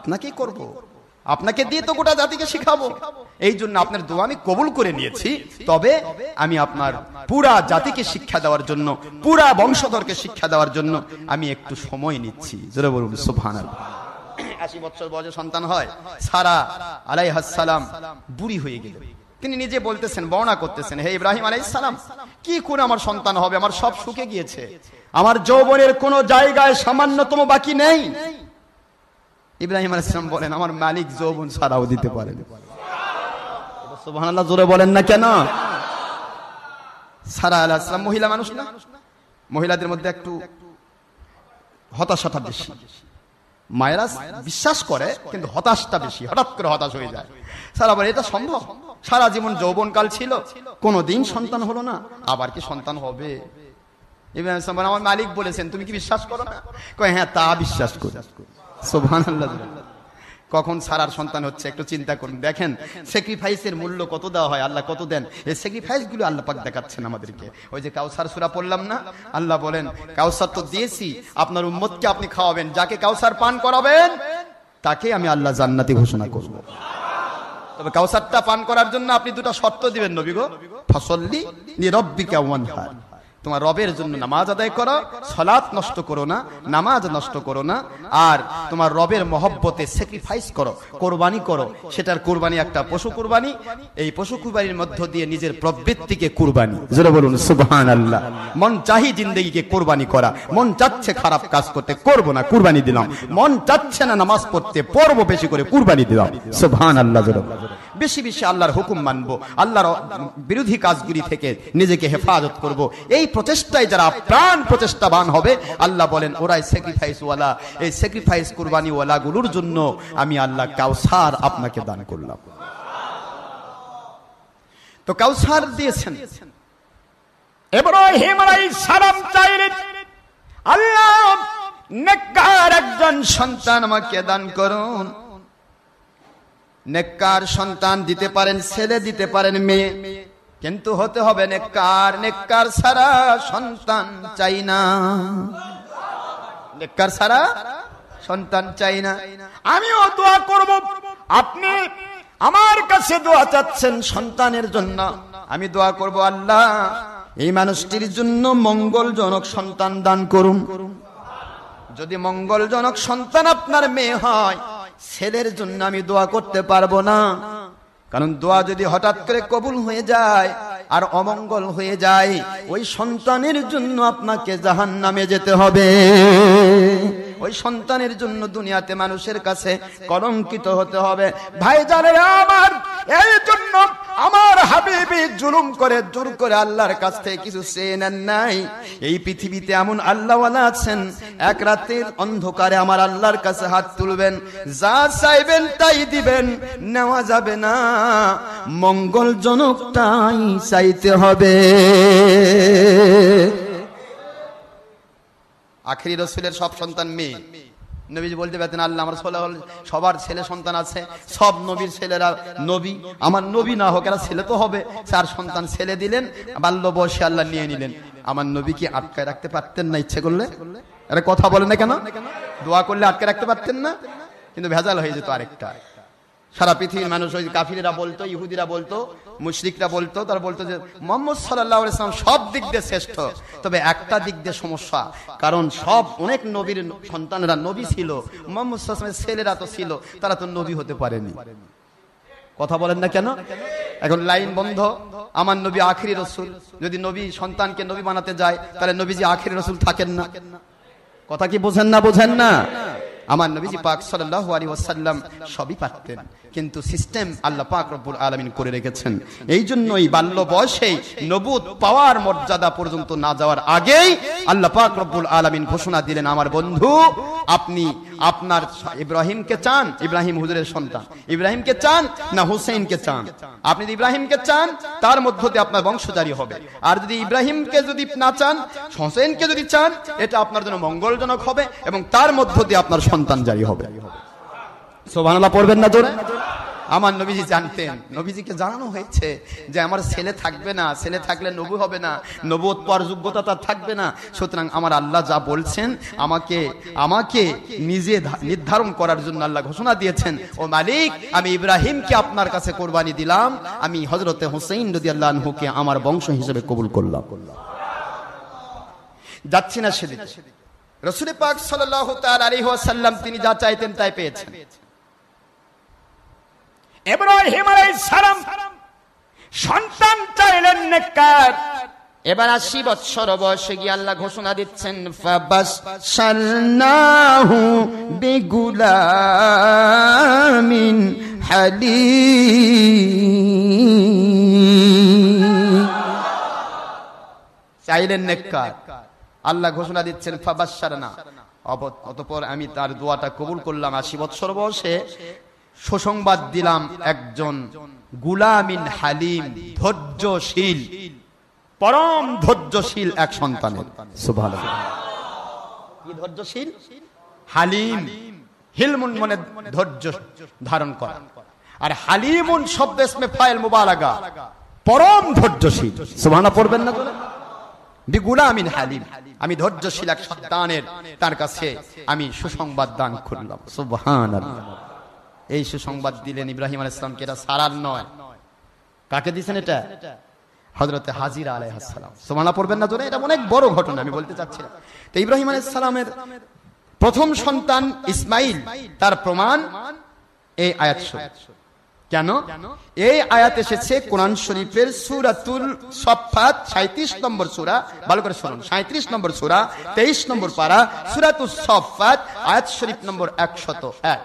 [SPEAKER 1] আপনাকেই করব, আপনাকে দিয়ে তো গোটা জাতিকে শিখাবো। এই জন্য আপনার দোয়া আমি কবুল করে নিয়েছি, তবে আমি আপনার পুরা জাতিকে শিক্ষা দেওয়ার জন্য, পুরা বংশধরকে শিক্ষা দেওয়ার জন্য আমি একটু সময় নিচ্ছি। জোরে বলুন সুবহানাল্লাহ। 80 বছর বয়সে সন্তান হয়। সারা আলাইহাস সালাম বুড়ি হয়ে গেল। তিনি নিজে বলতেছেন, বর্ণনা করতেছেন, হে ইব্রাহিম আলাইহিস সালাম, কি করে আমার সন্তান হবে? আমার সব শুকে গিয়েছে, আমার যৌবনের কোন জায়গায় সামান্যতম বাকি নেই। ইব্রাহিম আলাইহিস সালাম বলেন, আমার মালিক যৌবন ছাড়াও দিতে পারেন। সুবহানাল্লাহ, জোরে বলেন না কেন? সারা আলাইহিস সালাম মহিলা মানুষ না? মহিলাদের মধ্যে একটু হতাশাটা বেশি। মায়েরা বিশ্বাস করে কিন্তু হতাশটা বেশি, হঠাৎ করে হতাশ হয়ে যায়। সারা বলে, এটা সম্ভব? সারা জীবন যৌবনকাল ছিল, কোনোদিন সন্তান হলো না, আবার কি সন্তান হবে? ইব্রাহিম আলাইহিস সালাম, আমার মালিক বলেছেন, তুমি কি বিশ্বাস করো না? কয়, হ্যাঁ, তা বিশ্বাস করি। সুবহানাল্লাহ। কখন সারার সন্তান হচ্ছে একটু চিন্তা করুন। দেখেন স্যাক্রিফাইসের মূল্য কত দেওয়া হয়, আল্লাহ কত দেন। এই স্যাক্রিফাইস গুলো আল্লাহ পাক দেখাচ্ছেন আমাদেরকে। ওই যে কাউসার সূরা পড়লাম না, আল্লাহ বলেন, কাউসার তো দিয়েছি, আপনার উম্মতকে আপনি খাওয়াবেন, যাকে কাউসার পান করাবেন তাকে আমি আল্লাহ জান্নাতি ঘোষণা করব। তবে কাউসারটা পান করার জন্য আপনি দুটো শর্ত দিবেন নবী গো। ফাসাল্লি লিরাব্বিকা ওয়ানহার, তোমার রবের জন্য নামাজ আদায় করো, সালাত নষ্ট করো না, নামাজ নষ্ট করো না, আর তোমার রবের মহব্বতে স্যাক্রিফাইস করো, কোরবানি করো। সেটার কোরবানি একটা পশু কোরবানি। এই পশু কোরবানির মধ্য দিয়ে নিজের প্রবৃত্তিকে কোরবানি, জোরে বলুন সুবহানাল্লাহ। মন চাহি জিন্দেগিকে কোরবানি করা, মন চাচ্ছে খারাপ কাজ করতে, করব না, কোরবানি দিলাম। মন চাচ্ছে না নামাজ পড়তে, পড়বো বেশি করে, কোরবানি দিলাম। সুবহানাল্লাহ। জোরে বেশি বেশি আল্লাহর হুকুম মানবো, আল্লাহর বিরোধী কাজগুলি থেকে নিজেকে হেফাজত করব। এই প্রচেষ্টায় যারা প্রাণ প্রচেষ্টাবান হবে, আল্লাহ বলেন ওরাই স্যাক্রিফাইস ওয়ালা। এই স্যাক্রিফাইস কুরবানি ওয়ালা গুলোর জন্য আমি আল্লাহ কাউসার আপনাকে দান করলাম। তো কাউসার দিয়েছেন ইব্রাহিম আলাইহিস সালাম, চাইলেন আল্লাহ নেককার একজন সন্তান আমাকে দান করুন। নেককার সন্তান দিতে পারেন ছেলে, দিতে পারেন মেয়ে, কিন্তু হতে হবে নেককার। নেককার ছাড়া সন্তান চাই না, নেককার ছাড়া সন্তান চাই না। আমিও দোয়া করব, আপনি আমার কাছে দোয়া চাচ্ছেন সন্তানের জন্য, আমি দোয়া করব আল্লাহ এই মানুষটির জন্য মঙ্গলজনক সন্তান দান করুন। যদি মঙ্গলজনক সন্তান আপনার মেয়ে হয়, ছেলের জন্য আমি দোয়া করতে পারবো না, কারণ দোয়া যদি হঠাৎ করে কবুল হয়ে যায় আর অমঙ্গল হয়ে যায়, ওই সন্তানের জন্য আপনাকে জাহান্নামে যেতে হবে। ওই সন্তানের জন্য দুনিয়াতে মানুষের কাছে কলঙ্কিত হতে হবে। ভাইজানেরা আমার, এই জন্য আমার হাবিবি জুলুম করে জোর করে আল্লাহর কাছ থেকে কিছু চেয়ে নেন নাই। এই পৃথিবীতে এমন আল্লাহওয়ালা আছেন, এক রাতের অন্ধকারে আমার আল্লাহর কাছে হাত তুলবেন, যা চাইবেন তাই দিবেন, নেওয়া যাবে না, মঙ্গলজনকটাই চাইতে হবে। আখেরি রসুলের সব সন্তান মেয়ে। নবীজি বলতে পারতেন আল্লাহ আমার সবার ছেলে সন্তান আছে, সব নবীর ছেলেরা নবী, আমার নবী না হোক এরা ছেলে তো হবে। 4 সন্তান ছেলে দিলেন, বাল্য বয়সে আল্লাহ নিয়ে নিলেন। আমার নবী কি আটকায় রাখতে পারতেন না ইচ্ছে করলে? আরে কথা বলেন না কেন? দোয়া করলে আটকে রাখতে পারতেন না? কিন্তু ভেজাল হয়ে যেত আরেকটা। সারা পৃথিবীর মানুষ, ওই কাফিরেরা বলতো, ইহুদিরা বলতো, মুশরিকরা বলতো, তারা বলতো যে মুহাম্মদ সাল্লাল্লাহু আলাইহি ওয়াসাল্লাম সব দিক দিয়ে শ্রেষ্ঠ, তবে একটা দিক দিয়ে সমস্যা, কারণ সব অনেক নবীর সন্তানরা নবী ছিল, মুহাম্মদ সাল্লাল্লাহু আলাইহি ওয়াসাল্লামের ছেলেরা তো ছিল, তারা তো নবী হতে পারেনি। কথা বলেন না কেন? এখন লাইন বন্ধ। আমার নবী আখেরি রাসূল, যদি নবী সন্তানকে নবী বানাতে যায়, তাহলে নবীজি আখেরি রাসূল থাকেন না। কথা কি বোঝেন না? বোঝেন না? আমার নবীজি পাক সাল্লাল্লাহু আলাইহি ওয়াসাল্লাম সবই পারতেন, কিন্তু সিস্টেম আল্লাহ পাক রব্বুল আলামিন করে রেখেছেন। এই জন্যই বাল্য বয়সেই নবুত পাওয়ার মর্যাদা পর্যন্ত না যাওয়ার আগেই আল্লাহ পাক রব্বুল আলামিন ঘোষণা দিলেন, আমার বন্ধু আপনি আপনার ইব্রাহিমকে চান, ইব্রাহিম হুজুরের সন্তান, ইব্রাহিমকে চান না হুসাইনকে চান? আপনি যদি ইব্রাহিমকে চান, তার মধ্য দিয়ে আপনার বংশজারি হবে। আর যদি ইব্রাহিমকে যদি না চান, হুসাইনকে যদি চান, এটা আপনার জন্য মঙ্গলজনক হবে এবং তার মধ্য দিয়ে আপনার সন্তান জারি হবে। সুবহানাল্লাহ পড়বেন না জোরে? আমার নবীজি জানতেন, নবীজিকে জানানো হয়েছে যে আমার ছেলে থাকবে না, ছেলে থাকলে নবী হবে না, নবুয়ত পাওয়ার যোগ্যতা তার থাকবে না। সুতরাং আমার আল্লাহ যা বলছেন, আমাকে নিজে নির্ধারণ করার জন্য আল্লাহ ঘোষণা দিয়েছেন, ও মালিক আমি ইব্রাহিমকে আপনার কাছে কোরবানি দিলাম, আমি হযরতে হুসাইন রাদিয়াল্লাহু আনহুকে আমার বংশ হিসেবে কবুল করলাম। যাচ্ছি না সেদিকে। রাসূল পাক সাল্লাল্লাহু তাআলা আলাইহি ওয়াসাল্লাম তিনি যা চাইতেন তাই পেয়েছেন। ইব্রাহিম আলাইহিস সালাম সন্তান চাইলেন নেককার। এবার 80 বছর বয়সে গিয়ে আল্লাহ ঘোষণা দিচ্ছেন, ফাবাশশারনাহু বিগুলামিন হালিম। চাইলেন নেককার, আল্লাহ ঘোষণা দিচ্ছেন ফাবাশশারনা, অতঃপর আমি তার দোয়াটা কবুল করলাম। 80 বছর বয়সে সুসংবাদ দিলাম একজন গুলামিন হালিম, ধৈর্যশীল, পরম ধৈর্যশীল এক সন্তানের। সুবহানাল্লাহ। কি ধৈর্যশীল? হালিম। হিলমুন মানে ধৈর্য ধারণ করা, আর হালিমুন শব্দ ইসমে ফাইল মুবালাগা, পরম ধৈর্যশীল। সুবহানাল্লাহ পড়বেন না বলে? বিগুলামিন হালিম, আমি ধৈর্যশীল এক সন্তানের তার কাছে আমি সুসংবাদ দান করলাম। সুবহানাল্লাহ। এই সুসংবাদ দিলেন ইব্রাহিম আলাইহিস সালামকে, এটা সারার নয়। কাকে দিয়েছেন এটা? হযরতে হাজিরা আলাইহিস সালাম। সুবহানাল্লাহ পড়বেন না জোরে, এটা অনেক বড় ঘটনা, আমি বলতে চাচ্ছি না। তো ইব্রাহিম আলাইহিস সালামের প্রথম সন্তান ইসমাইল, তার প্রমাণ এই আয়াত শরীফ। কেন? এই আয়াত এসেছে কোরআন শরীফের সূরাতুল সাফফাত 37 নম্বর সূরা, ভালো করে শুনুন, 37 নম্বর সূরা 23 নম্বর পারা, সূরাতুস সাফফাত, আয়াত শরীফ নম্বর 101।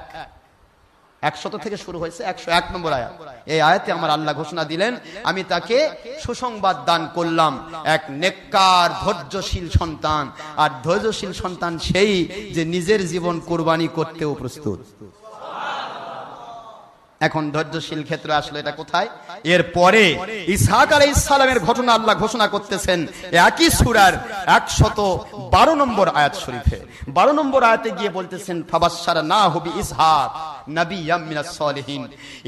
[SPEAKER 1] 100 থেকে শুরু হয়েছে, 101 নম্বর আয়াত। এই আয়াতে আমার আল্লাহ ঘোষণা দিলেন, আমি তাকে সুসংবাদ দান করলাম এক নেককার ধৈর্যশীল সন্তান। আর ধৈর্যশীল সন্তান সেই যে নিজের জীবন কুরবানি করতেও প্রস্তুত। এখন ধৈর্যশীল ক্ষেত্র আসলে এটা কোথায়? এরপরে ইসহাক আলাইহিস সালামের ঘটনা আল্লাহ ঘোষণা করতেছেন একই সূরার 112 নম্বর আয়াত শরীফে। 12 নম্বর আয়াতে গিয়ে বলতেছেন, ফাবাশশারনাহু বিইসহাক নাবিয়্যাম মিনাস সলিহিন।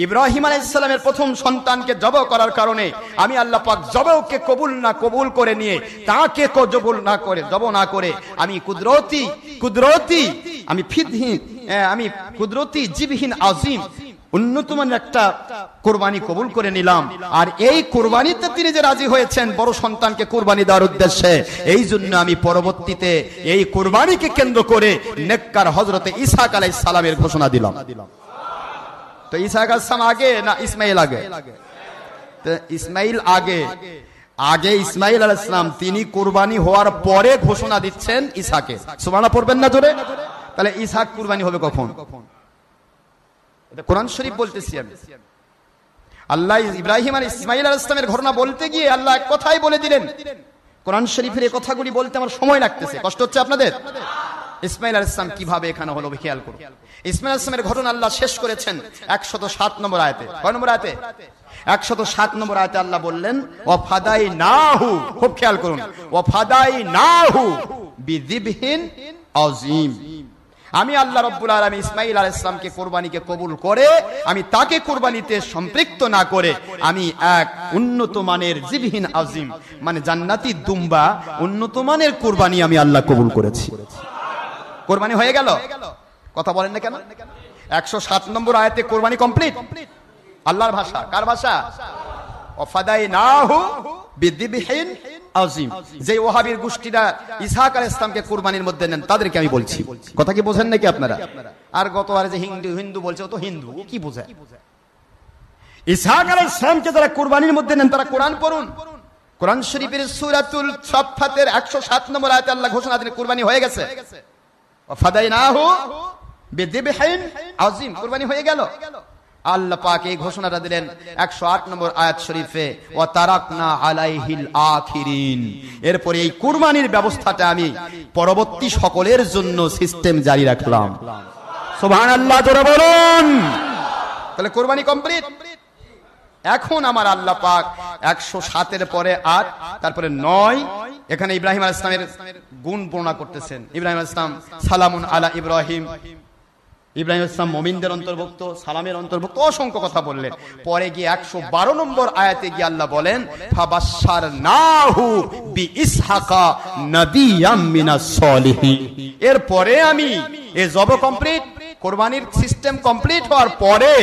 [SPEAKER 1] ইব্রাহিম আলাইহিস সালামের প্রথম সন্তানকে জবাই করার কারণে আমি আল্লাহ পাক জবাইকে কবুল করে নিয়ে তাকে জবাই না করে আমি কুদরতি জিবহিন আযীম উন্নত মানের একটা কুরবানি কবুল করে নিলাম। আর এই কুরবানিতে তিনি যে রাজি হয়েছেন বড় সন্তানকে কুরবানি দেওয়ার উদ্দেশ্যে, এই জন্য আমি পরবর্তীতে এই কুরবানিকে কেন্দ্র করে নেককার হযরতে ইসহাক আলাইহিস সালামের ঘোষণা দিলাম। তো ইসহাক আলাইহিস সালাম আগে না ইসমাইল আগে? তো ইসমাইল আগে ইসমাইল আলাইহিস সালাম তিনি কুরবানি হওয়ার পরে ঘোষণা দিচ্ছেন ইসহাকে। সুবহানাল্লাহ পড়বেন না জোরে? তাহলে ইসহাক কুরবানি হবে কখন? কোরআন শরীফ বলতেছি আমি। আল্লাহ ইব্রাহিম আর ইসমাইল আলাইহিস সালামের ঘটনা বলতে গিয়ে আল্লাহ এক কথাই বলে দিলেন। কোরআন শরীফের এই কথাগুলি বলতে আমার সময় লাগতেছে, কষ্ট হচ্ছে আপনাদের? ইসমাইল আলাইহিস সালাম কিভাবে এখানে হলো খেয়াল করুন। ইসমাইল আলাইহিস সালামের ঘটনা আল্লাহ শেষ করেছেন 107 নম্বর আয়াতে। কয় নম্বর আয়াতে? 107 নম্বর আয়াতে আল্লাহ বললেন, ওয়াফাদাইনাহু, খুব খেয়াল করুন, ওয়াফাদাইনাহু বিযিবহিন আযীম। আমি আল্লাহ রাব্বুল আলামিন ইসমাইল আলাইহিস সালামকে কুরবানিকে কবুল করে আমি তাকে কুরবানিতে সম্পৃক্ত না করে আমি এক উন্নত মানের জিবহিন আযীম মানে জান্নাতি দুম্বা উন্নত মানের কুরবানি আমি আল্লাহ কবুল করেছি। কুরবানি হয়ে গেল? কথা বলেন না কেন? 107 নম্বর আয়াতে কুরবানি কমপ্লিট। আল্লাহর ভাষা, কার ভাষা? ওয়াফাদাইনাহু বিযিবহিন আযীম। যে ওয়াহাবীর গোষ্ঠীরা ইসহাক আলাইহিস সালামকে কুরবানির মধ্যে নেন তাদেরকে আমি বলছি, কথা কি বোঝেন নাকি আপনারা? আর গতবারে যে হিন্দু বলছে ও তো হিন্দু, ও কি বোঝে? ইসহাক আলাইহিস সালামকে যারা কুরবানির মধ্যে নেন তারা কোরআন পড়ুন। কোরআন শরীফের সূরাতুল সাফফাতের 107 নম্বর আয়াতে আল্লাহ ঘোষণা দিলেন কুরবানি হয়ে গেছে। ওয়াফাদাইনাহু বিযিবহিন আযীম, কুরবানি হয়ে গেল। আল্লাহ পাক এই ঘোষণাটা দিলেন 108 নম্বর আয়াত শরীফে, ওয়া তারাকনা আলাইহিল আখিরিন। এরপরে এই কুরবানির ব্যবস্থাটা আমি পরবর্তী সকলের জন্য সিস্টেম জারি রাখলাম। সুবহানাল্লাহ জোরে বলুন। তাহলে কুরবানি কমপ্লিট। এখন আমার আল্লাহ পাক 107 এর পরে 8 তারপরে 9 এখানে ইব্রাহিম আলাইহিস সালামের গুণ বর্ণনা করতেছেন। ইব্রাহিম আলাইহিস সালাম সালামুন আলা ইব্রাহিম, ইব্রাহিম আলাইহিস সালাম মুমিনদের অন্তর্ভুক্ত, সালামের অন্তর্ভুক্ত, অসংখ্য কথা বললেন। পরে গিয়ে 112 নম্বর আয়াতে গিয়ে আল্লাহ বলেন, ফাবাশশারনাহু বিইসহাকা নাবিয়্যাম মিনাস সলিহিন। এরপরে আমি এই জব কমপ্লিট, কুরবানির সিস্টেম কমপ্লিট হওয়ার পরে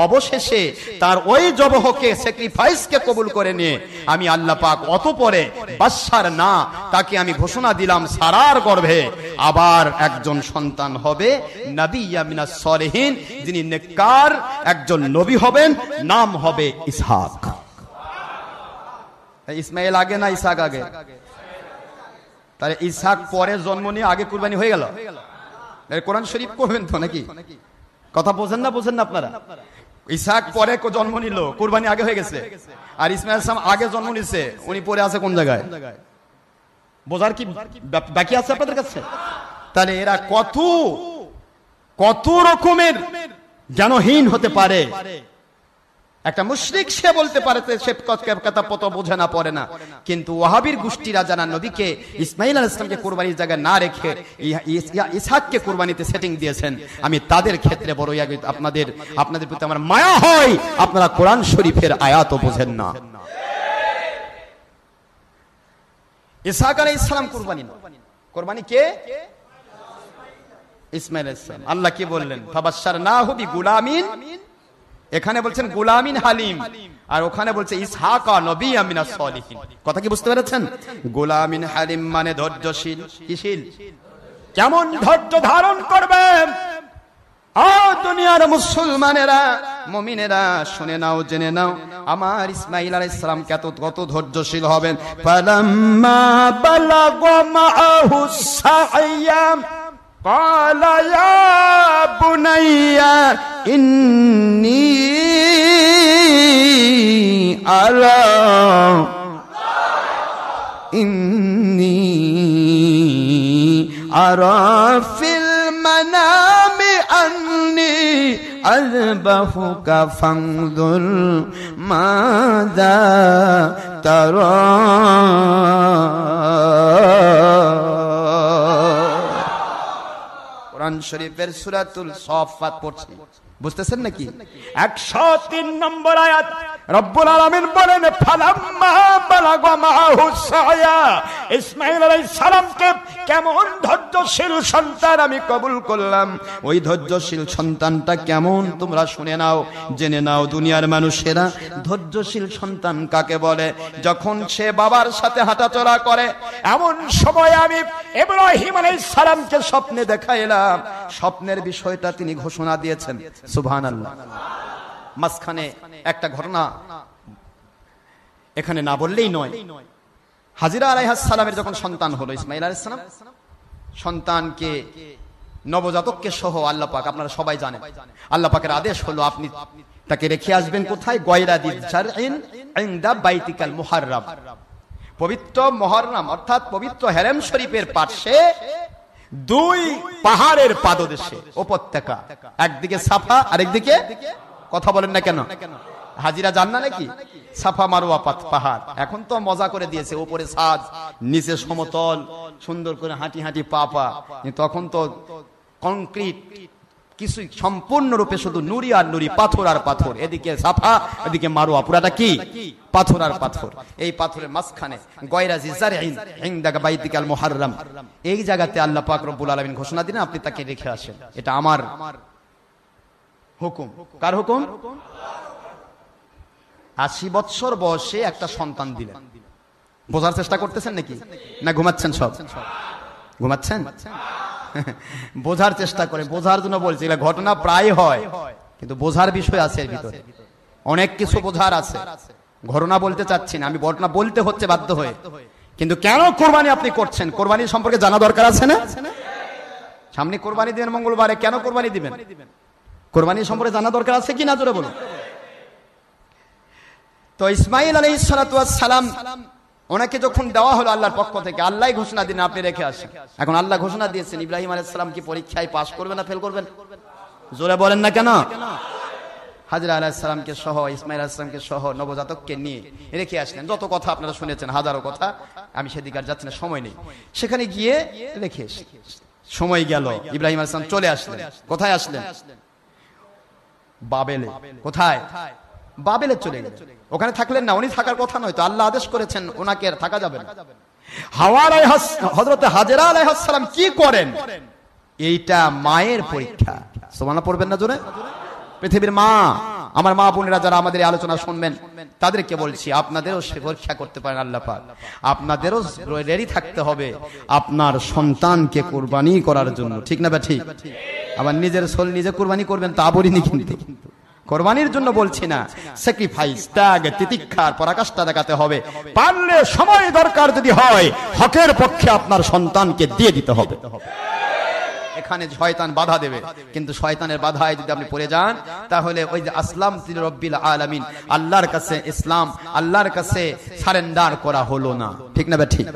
[SPEAKER 1] অবশেষে তার ওই জবহকে স্যাক্রিফাইসকে কবুল করে নিয়ে আমি আল্লাহ পাক অতঃপরে বাশশার না তাকে আমি ঘোষণা দিলাম সারার গর্ভে আবার একজন সন্তান হবে, নাবিয়্যা মিনাস সলিহিন, যিনি নেককার একজন নবী হবেন, নাম হবে ইসহাক। ইসমাইল আগে না ইসহাক আগে? তাহলে ইসহাক পরে জন্ম নিয়ে আগে কুরবানি হয়ে গেল। কোরআন শরীফ করবেন তো নাকি? কথা বোঝেন না আপনারা? ইসহাক পরে জন্ম নিল, কুরবানি আগে হয়ে গেছে। আর ইসমাইল সালাম আগে জন্ম নিছে, উনি পরে আছে কোন জায়গায়? বোঝার কি বাকি আছে আপনাদের কাছে? তাহলে এরা কত রকমের জ্ঞানহীন হতে পারে। একটা মুশরিক সে বলতে পারে সে কথা পত বোঝে না, পড়ে না, কিন্তু ওয়াহাবীর গোষ্ঠীরা যারা নবীকে ইসমাইল আলাইহিস সালামকে কুরবানির জায়গায় না রেখে ইসহাককে কুরবানিতে সেটিং দিয়েছেন, আমি তাদের ক্ষেত্রে বড় আপনাদের প্রতি আমার মায়া হয়। আপনারা কোরআন শরীফের আয়াতও বোঝেন না। ইসহাক আলাইহিস সালাম কুরবানি কে? ইসমাইল আলাইহিস সালাম। আল্লাহ কি বললেন? ফাবাশশারনাহু বিগুলামিন, এখানে বলছেন গোলামিন হালিম, আর ওখানে বলছে ইসহাকা নবিয়্যা মিনাস সলিহিন। কথা কি বুঝতে পেরেছেন? গোলামিন হালিম মানে ধৈর্যশীল। কিশীল? কেমন ধৈর্য ধারণ করবে? ও দুনিয়ার মুসলমানেরা, মুমিনেরা, শুনে নাও, জেনে নাও, আমার ইসমাঈল আলাইহিস সালাম কত ধৈর্যশীল হবেন। ফালাম্মা বালাগা মাআহু সাইয়া ক্বালা ইয়া বুনাইয়া ইন্নী আরা ফিল মানামি আন্নী আযবাহুকা ফানজুর মাযা তারা। কোরআন শরীফের সূরাতুল সাফফাত পড়ছি, বুঝতেছেন নাকি? 103 নম্বর আয়াত রব্বুল আলামিন বলেন ফালাম্মা বালাগা মাআহু সায়া, ইসমাঈল আলাইহিস সালামকে কেমন ধৈর্যশীল সন্তান আমি কবুল করলাম, ওই ধৈর্যশীল সন্তানটা কেমন তোমরা শুনে নাও, জেনে নাও দুনিয়ার মানুষেরা। ধৈর্যশীল সন্তান কাকে বলে? যখন সে বাবার সাথে হাঁটাচলা করে। এমন সময় আমি ইব্রাহিম আলাইহিস সালামকে স্বপ্নে দেখাইলাম, স্বপ্নের বিষয়টা তিনি ঘোষণা দিয়েছেন। সুবহানাল্লাহ। মাঝখানে একটা ঘটনা এখানে না বললেই নয়। হাজিরা আলাইহিস সালামের যখন সন্তান হলো, ইসমাঈল আলাইহিস সালাম সন্তানকে, নবজাতককে সহ আল্লাহ পাক, আপনারা সবাই জানেন, আল্লাহ পাকের আদেশ হলো আপনি তাকে রেখে আসবেন কোথায়? গয়রা দিজারইন ইনদা বাইতিকাল মুহাররাম, পবিত্র মুহাররাম অর্থাৎ পবিত্র হেরেম শরীফের পাশে দুই পাহাড়ের পাদদেশে, উপত্যকা, একদিকে সাফা আরেকদিকে, কথা বলেন না কেন? হাজিরা জান না নাকি? সাফা মারওয়া পাহাড় এখন তো মজা করে দিয়েছে, উপরে ছাদ, নিচে সমতল, সুন্দর করে হাঁটি হাঁটি পা, তখন তো কংক্রিট কিছুই, সম্পূর্ণরূপে শুধু নুরি আর নুরি, পাথর আর পাথর, এদিকে সাফা এদিকে মারওয়া, পুরাটা কি পাথর আর পাথর। এই পাথরের মাঝখানে গয়রা জিজারইন ইনদা বাইতিকাল মুহাররাম, এই জায়গাতে আল্লাহ পাক রব্বুল আলামিন ঘোষণা দিলেন আপনি তাকে রেখে আসেন। এটা আমার হুকুম। কার হুকুম? 80 বছর বয়সে একটা সন্তান দিলেন। বোঝার চেষ্টা করতেছেন নাকি, না ঘুমাচ্ছেন? সব ঘুমাচ্ছেন? বোঝার চেষ্টা করে, বোঝার জন্য বলছি। এটা ঘটনা প্রায় হয়, কিন্তু বোঝার বিষয় আছে এর ভিতরে, অনেক কিছু বোঝার আছে। ঘটনা বলতে চাচ্ছি না, আমি ঘটনা বলতে হচ্ছে বাধ্য হয়ে। কিন্তু কেন কোরবানি আপনি করছেন, কোরবানির সম্পর্কে জানা দরকার আছে না? সামনে কোরবানি দিবেন মঙ্গলবারে, কেন কোরবানি দিবেন? কোরবানির সম্পর্কে জানা দরকার আছে কি না, জোরে বলুন। তো ইসমাঈল আলাইহিস সালাতু ওয়াস সালাম ওনাকে যখন দেওয়া হলো আল্লাহর পক্ষ থেকে, আল্লাহই ঘোষণা দিলেন আপনি রেখে আসেন। এখন আল্লাহ ঘোষণা দিয়েছেন ইব্রাহিম আলাইহিস সালাম কি পরীক্ষায় পাস করবেন না ফেল করবেন? জোরে বলেন না কেন? হাজরা আলাইহিস সালামকে সহ, ইসমাঈল আলাইহিস সালামকে সহ নবজাতককে নিয়ে রেখে আসলেন। যত কথা আপনারা শুনেছেন, হাজারো কথা, আমি সেদিকে আর যাচ্ছি না, সময় নেই। সেখানে গিয়ে রেখে এসে সময় গেল, ইব্রাহিম আলাইহিস সালাম চলে আসলেন। কোথায় আসলেন? বাবেলে। কোথায়? বাবেলে চলে গেলেন। ওখানে থাকলেন না, উনি থাকার কথা নয় তো, আল্লাহ আদেশ করেছেন ওনাকে আর থাকা যাবে না। হযরত হাজরা আলাইহিস সালাম কি করেন? এইটা মায়ের পরীক্ষা। সুবহানাল্লাহ পড়বেন না জোরে? পৃথিবীর মা, আমার মা বোনেরা যারা আমাদের আলোচনা শুনবেন, তাদেরকে বলছি আপনাদেরও পরীক্ষা করতে পারেন আল্লাহ পাক। আপনাদেরও রেডি থাকতে হবে আপনার সন্তানকে কুরবানি করার জন্য, ঠিক না? ঠিক। আবার নিজের সোল নিজে কুরবানি করবেন তা বলিনি, কিন্তু কোরবানির জন্য বলছি না, স্যাক্রিফাইস, ত্যাগ, তিতিক্ষার পরাকাষ্ঠা দেখাতে হবে। পারলে সময় দরকার যদি হয়, হকের পক্ষে আপনার সন্তানকে দিয়ে দিতে হবে। এখানে শয়তান বাধা দেবে, কিন্তু শয়তানের বাধায় যদি আপনি পড়ে যান, তাহলে ওই যে আসলাম রব্বিল আলামিন, আল্লাহর কাছে ইসলাম, আল্লাহর কাছে সারেন্ডার করা হলো না, ঠিক না? ঠিক।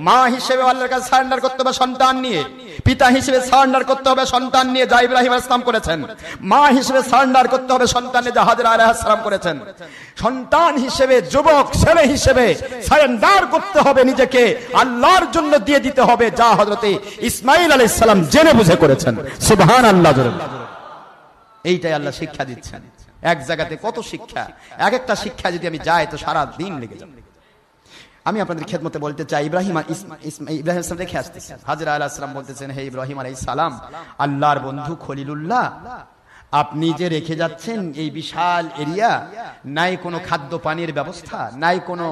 [SPEAKER 1] মা হিসেবে আল্লাহর কাছে সারেন্ডার করতে হবে সন্তান নিয়ে, পিতা হিসেবে সারেন্ডার করতে হবে সন্তান নিয়ে, যা ইব্রাহিম আলাইহিস সালাম করেছেন। মা হিসেবে সারেন্ডার করতে হবে সন্তান নিয়ে, যা হাজরা আলাইহিস সালাম করেছেন। সন্তান হিসেবে, যুবক ছেলে হিসেবে সারেন্ডার করতে হবে নিজেকে, আল্লাহর জন্য দিয়ে দিতে হবে, যা হযরতে ইসমাঈল আলাইহিস সালাম জেনে বুঝে করেছেন। সুবহানাল্লাহ। এইটাই আল্লাহ শিক্ষা দিচ্ছেন। এক জায়গাতে কত শিক্ষা, এক একটা শিক্ষা যদি আমি যাই তো সারা দিন লেগে যাবে। আমি আপনাদের খেদমতে বলতে চাই, ইব্রাহিম রেখে আসতেছেন। হাজরা আলাইহিস সালাম বলতেছেন, হে ইব্রাহিম আলাইহিস সালাম, আল্লাহর বন্ধু খলিলুল্লাহ আপনি যে রেখে যাচ্ছেন এই বিশাল এরিয়া, নাই কোনো খাদ্য পানির ব্যবস্থা, নাই কোনো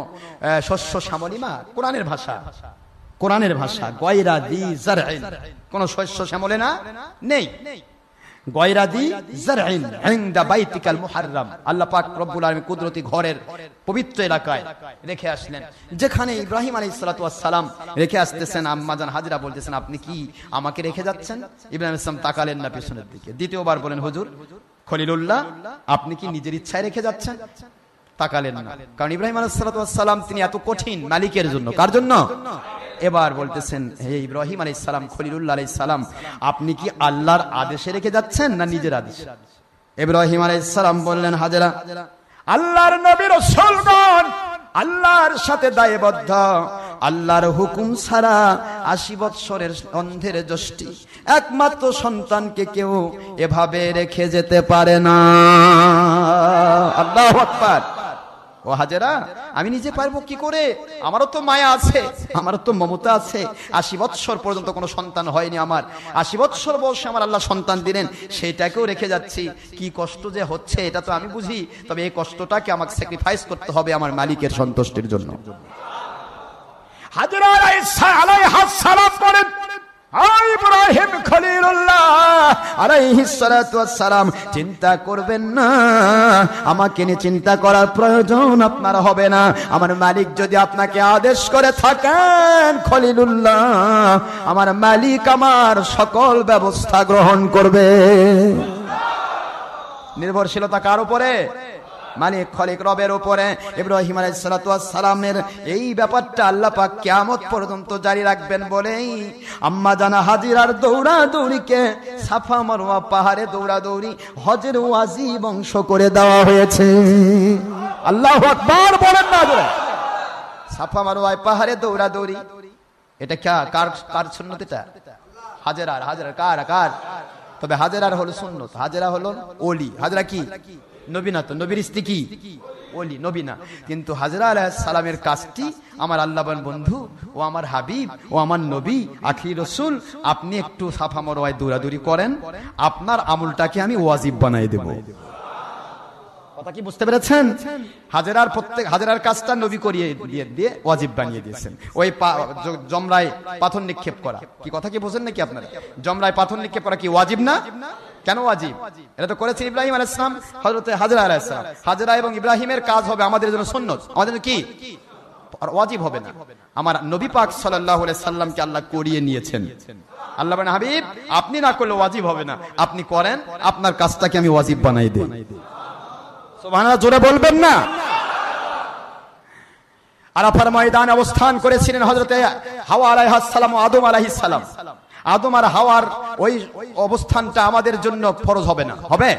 [SPEAKER 1] শস্য শ্যামলিমা। কোরআনের ভাষা, কোরআনের ভাষা, গয়রা দি জারইন, কোন শস্য শ্যামলে না নেই। গয়রা দি জারইন ইনদা বাইতিকাল মুহাররাম, আল্লাহ পাক রব্বুল আলামিন কুদরতি ঘরের পবিত্র এলাকায় রেখে আসলেন, যেখানে ইব্রাহিম আলাইহিস সালাতু ওয়াস সালাম রেখে আসতেছেন। আম্মা জান হাজরা বলতেছেন, আপনি কি আমাকে রেখে যাচ্ছেন? ইব্রাহিম আলাইহিস সালাম তাকালেন না পিছনের দিকে। দ্বিতীয়বার বলেন, হুজুর খলিলুল্লাহ, আপনি কি নিজের ইচ্ছায় রেখে যাচ্ছেন? তাকালেন না, কারণ ইব্রাহিম আলাইহিস সালাতু ওয়াস সালাম তিনি এত কঠিন মালিকের জন্য। কার জন্য? এবার বলতেছেন, হে ইব্রাহিম আলাইহিস সালাম, খলিলুল্লাহ আলাইহিস সালাম, আপনি কি আল্লাহর আদেশে রেখে যাচ্ছেন না নিজের আদেশে? ইব্রাহিম আলাইহিস সালাম বললেন, হাজেরা, আল্লাহর নবী রাসূলগণ আল্লাহর সাথে দায়বদ্ধ। আল্লাহর হুকুম ছাড়া 80 বৎসরের অন্ধের যষ্টি একমাত্র সন্তানকে কেউ এভাবে রেখে যেতে পারে না। আল্লাহু আকবার। ও হাজেরা, আমি নিজে পারবো কি করে? আমারও তো মায়া আছে, আমারও তো মমতা আছে। 80 বৎসর পর্যন্ত কোনো সন্তান হয়নি আমার। 80 বৎসর বয়সে আমার আল্লাহ সন্তান দিলেন, সেইটাকেও রেখে যাচ্ছি। কি কষ্ট যে হচ্ছে এটা তো আমি বুঝি, তবে এই কষ্টটাকে আমাকে স্যাক্রিফাইস করতে হবে আমার মালিকের সন্তুষ্টির জন্য। হাজেরা আলাইহিস সালাম বলেন, ইব্রাহিম খলিলুল্লাহ আলাইহিস সালাতু ওয়াস সালাম, চিন্তা করবেন না, আমাকে নিয়ে চিন্তা করার প্রয়োজন আপনার হবে না। আমার মালিক যদি আপনাকে আদেশ করে থাকেন খলিলুল্লাহ, আমার মালিক আমার সকল ব্যবস্থা গ্রহণ করবে। নির্ভরশীলতা কার উপরে? মালিক খলিক রবের উপরে। ইব্রাহিম আলাইহিস সালাতু ওয়াস সালামের এই ব্যাপারটা আল্লাহ পাক কিয়ামত পর্যন্ত জারি রাখবেন বলেই আম্মা জানা হাজিরার দৌড়াদৌড়িকে সাফা মারওয়া পাহাড়ে দৌড়াদৌড়ি হজের ওয়াজিব অংশ করে দেওয়া হয়েছে। আল্লাহু আকবার বলেন না জোরে। সাফা মারওয়ায় পাহাড়ে দৌড়াদৌড়ি, এটা কার সুন্নত? এটা হাজেরার। হাজেরার কার? তবে হাজেরার হলো সুন্নত, হাজেরা হলো ওলি। হাজেরা কি নবী না? তো নবীর স্ত্রী কি ওলি? নবী না। কিন্তু হাজরা আলাইহিস সালামের কাজটি আমার আল্লাহর বন্ধু ও আমার হাবিব ও আমার নবী আখির রাসূল, আপনি একটু সাফা মারওয়ায় দৌড়াদৌড়ি করেন, আপনার আমলটাকে আমি ওয়াজিব বানিয়ে দেব। কথা কি বুঝতে পেরেছেন? হাজেরার কাজটা নবী করিয়ে দিয়ে ওয়াজিব বানিয়ে দিয়েছেন। ওই জমরায় পাথর নিক্ষেপ করা, কি কথা কি বোঝেন নাকি আপনারা? জমরায় পাথর নিক্ষেপ করা কি ওয়াজিব না? কেন ওয়াজিব? এটা তো করেছেন ইব্রাহিম আলাইহিস সালাম, হযরত হাজরা আলাইহিস সালাম। হাজরা এবং ইব্রাহিমের কাজ হবে আমাদের জন্য সুন্নত, আমাদের কি ওয়াজিব হবে না। আমার নবী পাক সাল্লাল্লাহু আলাইহি সাল্লামকে আল্লাহ করিয়ে নিয়েছেন। আল্লাহ বলেন, হাবিব আপনি না করলে ওয়াজিব হবে না, আপনি করেন, আপনার কাজটাকে আমি ওয়াজিব বানাই দেই। সুবহানাল্লাহ জোরে বলবেন না? আরাফার ময়দানে অবস্থান করেছিলেন হযরত হাওয়া আলাইহিস সালাম ও আদম আলাইহিস সালাম। আদম আর হাওয়ার ওই অবস্থানটা আমাদের জন্য ফরজ হবে না, হবে?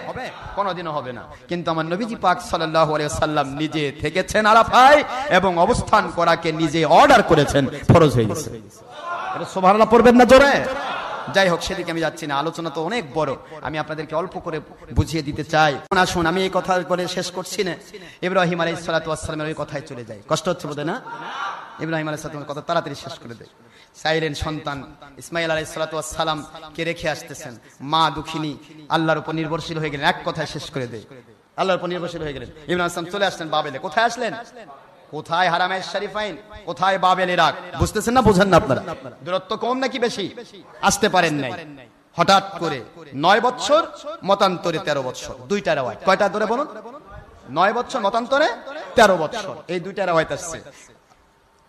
[SPEAKER 1] কোনোদিনও হবে না। কিন্তু আমার নবীজি পাক সাল্লাল্লাহু আলাইহি ওয়াসাল্লাম নিজে থেকেছেন আরাফায় এবং অবস্থান করাকে নিজে অর্ডার করেছেন, ফরজ হয়ে গেছে। এটা সুবহানাল্লাহ পড়বেন না জোরে? যাই হোক, সেদিকে আমি যাচ্ছি না, আলোচনা তো অনেক বড়, আমি আপনাদেরকে অল্প করে বুঝিয়ে দিতে চাই। আসুন আমি এই কথা বলে শেষ করছি না, ইব্রাহিম আলাইহিস সালাতু ওয়াস সালামের ওই কথায় চলে যাই। কষ্ট হচ্ছে বোধ না? ইব্রাহিম আলাইহিস সালামের কথা তাড়াতাড়ি শেষ করে দেয়। চাইলেন সন্তান ইসমাইল আলাইহিস সালাতু ওয়াস সালাম কে রেখে আসতেছেন, মা দুঃখিনী, আল্লাহর উপর নির্ভরশীল হয়ে গেলেন। এক কথায় শেষ করে দেয়, আল্লাহর উপর নির্ভরশীল হয়ে গেলেন। ইব্রাহিম আলাইহিস সালাম চলে আসলেন বাবেলে। কোথায় আসলেন? কোথায়? হারামায়ে শরীফাইন। কোথায়? Babel, Iraq. বুঝতেছেন না? বুঝেন না আপনারা? দূরত্ব কম নাকি বেশি? আসতে পারেন নাই হঠাৎ করে। 9 বছর মতান্তরে 13 বছর, দুইটা রাওয়ায়। কয়টা ধরে বলুন? 9 বছর মতান্তরে 13 বছর, এই দুইটা রাওয়ায়াত আসছে।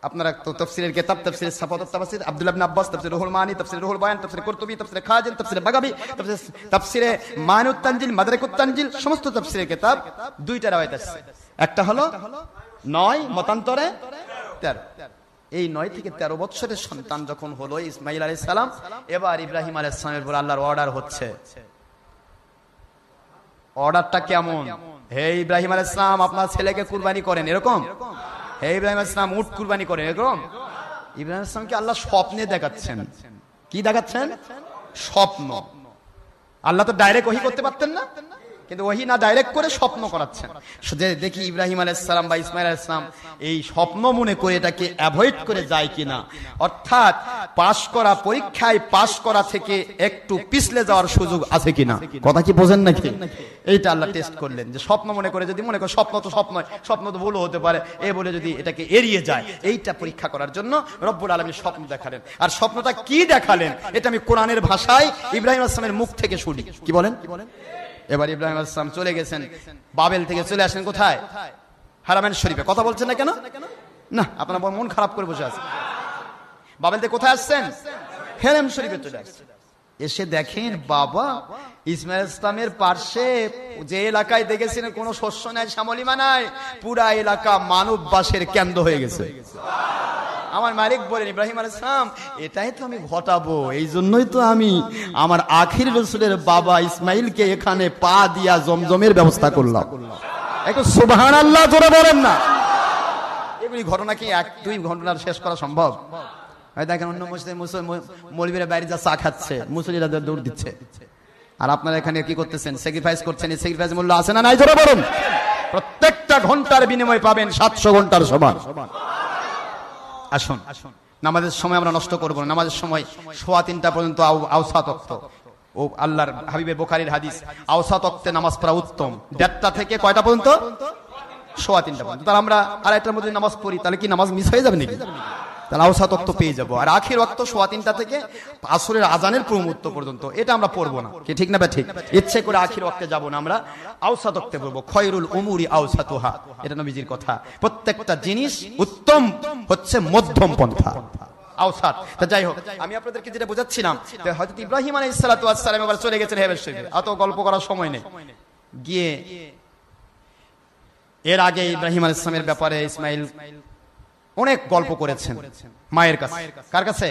[SPEAKER 1] আপনারা তো তাফসীরের কিতাব, তাফসীরে সাফাতুত তাফসীর, আব্দুল্লাহ ইবনে আব্বাস, তাফসীর রুহুল মানি, তাফসীর রুহুল বায়ান, তাফসীর কুরতুবী, তাফসীর খাজিন, তাফসীর বাগাবী, তাফসীরে মানিউত তানজিল, মাদারিকুত তানজিল, সমস্ত তাফসীরের কিতাব দুইটা রাওয়ায়াত আসছে। একটা হলো 9 মতান্তরে 13। এই 9 থেকে 13 বছরের সন্তান যখন হলো ইসমাইল আলাইহিস সালাম, এবার ইব্রাহিম আলাইহিস সালামের উপর আল্লাহর অর্ডার হচ্ছে। অর্ডারটা কেমন? হে ইব্রাহিম আলাইহিস সালাম, আপনার ছেলেকে কুরবানি করেন, এরকম? হে ইব্রাহিম আলাইহিস সালাম, উট কুরবানি করেন, এরকম? ইব্রাহিম আলাইহিস সালামকে আল্লাহ স্বপ্নে দেখাচ্ছেন। কি দেখাচ্ছেন? স্বপ্ন। আল্লাহ তো ডাইরেক্ট ওহী করতে পারতেন না, কিন্তু ওহী না ডাইরেক্ট করে স্বপ্ন করাচ্ছেন। যে দেখি ইব্রাহিম আলাইহিস সালাম বা ইসমাইল আলাইহিস সালাম এই স্বপ্ন মনে করে এটাকে অ্যাভয়েড করে যায় কিনা, অর্থাৎ পাশ করা পরীক্ষায় পাশ করা থেকে একটু পিছলে যাওয়ার সুযোগ আছে কিনা। কথা কি বোঝেন নাকি? এইটা আল্লাহ টেস্ট করলেন যে স্বপ্ন মনে করে যদি মনে করে স্বপ্ন তো স্বপ্ন, স্বপ্ন তো ভুলও হতে পারে, এই বলে যদি এটাকে এড়িয়ে যায়, এইটা পরীক্ষা করার জন্য রব্বুল আলামিন স্বপ্ন দেখালেন। আর স্বপ্নটা কি দেখালেন এটা আমি কোরআনের ভাষায় ইব্রাহিম আলাইহিস সালামের মুখ থেকে শুনি। কি বলেন? এবার ইব্রাহিম আলাইহিস সালাম চলে গেছেন, বাবেল থেকে চলে আসেন কোথায়? হারামাইন শরীফে। কথা বলছেন না কেন? না, আপনারা মন খারাপ করে বসে আছেন। বাবেল থেকে কোথায় আসছেন? হারাম শরীফে চলে আসছেন। এসে দেখেন বাবা ইসমাইল ইসলামের পার্শ্বে যে এলাকায় দেখেছিলেন কোনো শস্য নাই, শ্যামলিমা নাই, পুরা এলাকা মানব বাসের কেন্দ্র হয়ে গেছে। আমার মালিক বলেন ইব্রাহিম আলাইহিস সালাম এটাই তো আমি ঘটাবো, এই জন্যই তো আমি আমার আখির রাসূলের বাবা ইসমাইলকে এখানে পা দিয়া জমজমের ব্যবস্থা করলাম। একটু সুবহানাল্লাহ জোরে বলেন না। এগুলি ঘটনা কি এক দুই ঘটনার শেষ করা সম্ভব? দেখেন অন্য মৌলবীরা বাইরে যা চা খাচ্ছে, মুসলিরা দৌড় দিচ্ছে, আর আপনারা এখানে কি করতেছেন? স্যাক্রিফাইস করছেন। এই স্যাক্রিফাইস মূল্য আছে না নাই জোরে বলুন? প্রত্যেকটা ঘন্টার বিনিময় পাবেন 700 ঘন্টার সমান। আসুন নামাজের সময় আমরা নষ্ট করব না। নামাজের সময় 3:15 পর্যন্ত আওসাত ওয়াক্ত, ও আল্লাহর হাবিবে বুখারীর হাদিস, আওসাত ওয়াক্তে নামাজ পড়া উত্তম। 1:30টা থেকে কয়টা পর্যন্ত? 3:15 পর্যন্ত। তাহলে আমরা আড়াইটার মধ্যে নামাজ পড়ি, তাহলে কি নামাজ মিস হয়ে যাবে নাকি? তাহলে আওসাত ওয়াক্ত পেয়ে যাবো। আর আখির ওয়াক্ত 3:15 থেকে আসরের আজানের পূর্ব মুহূর্ত পর্যন্ত এটা আমরা পড়বো না। কি ঠিক না? বা ঠিক। ইচ্ছে করে আখির ওয়াক্তে যাব না, আমরা আওসাত ওয়াক্তে পড়বো। খয়রুল উমুরি আওসাতুহা, এটা নবীজির কথা। প্রত্যেকটা জিনিস উত্তম হচ্ছে মধ্যম পন্থা, আওসাত। তা যাই হোক, আমি আপনাদেরকে যেটা বোঝাচ্ছিলাম, হযরত ইব্রাহিম আলাইহিস সালাতু ওয়াস সালাম এবার চলে গেছেন হেবের শরীফে। অত গল্প করার সময় নেই। গিয়ে এর আগে ইব্রাহিম আলাইহিস সালামের ব্যাপারে ইসমাইল অনেক গল্প করেছেন মায়ের কাছে। কার কাছে?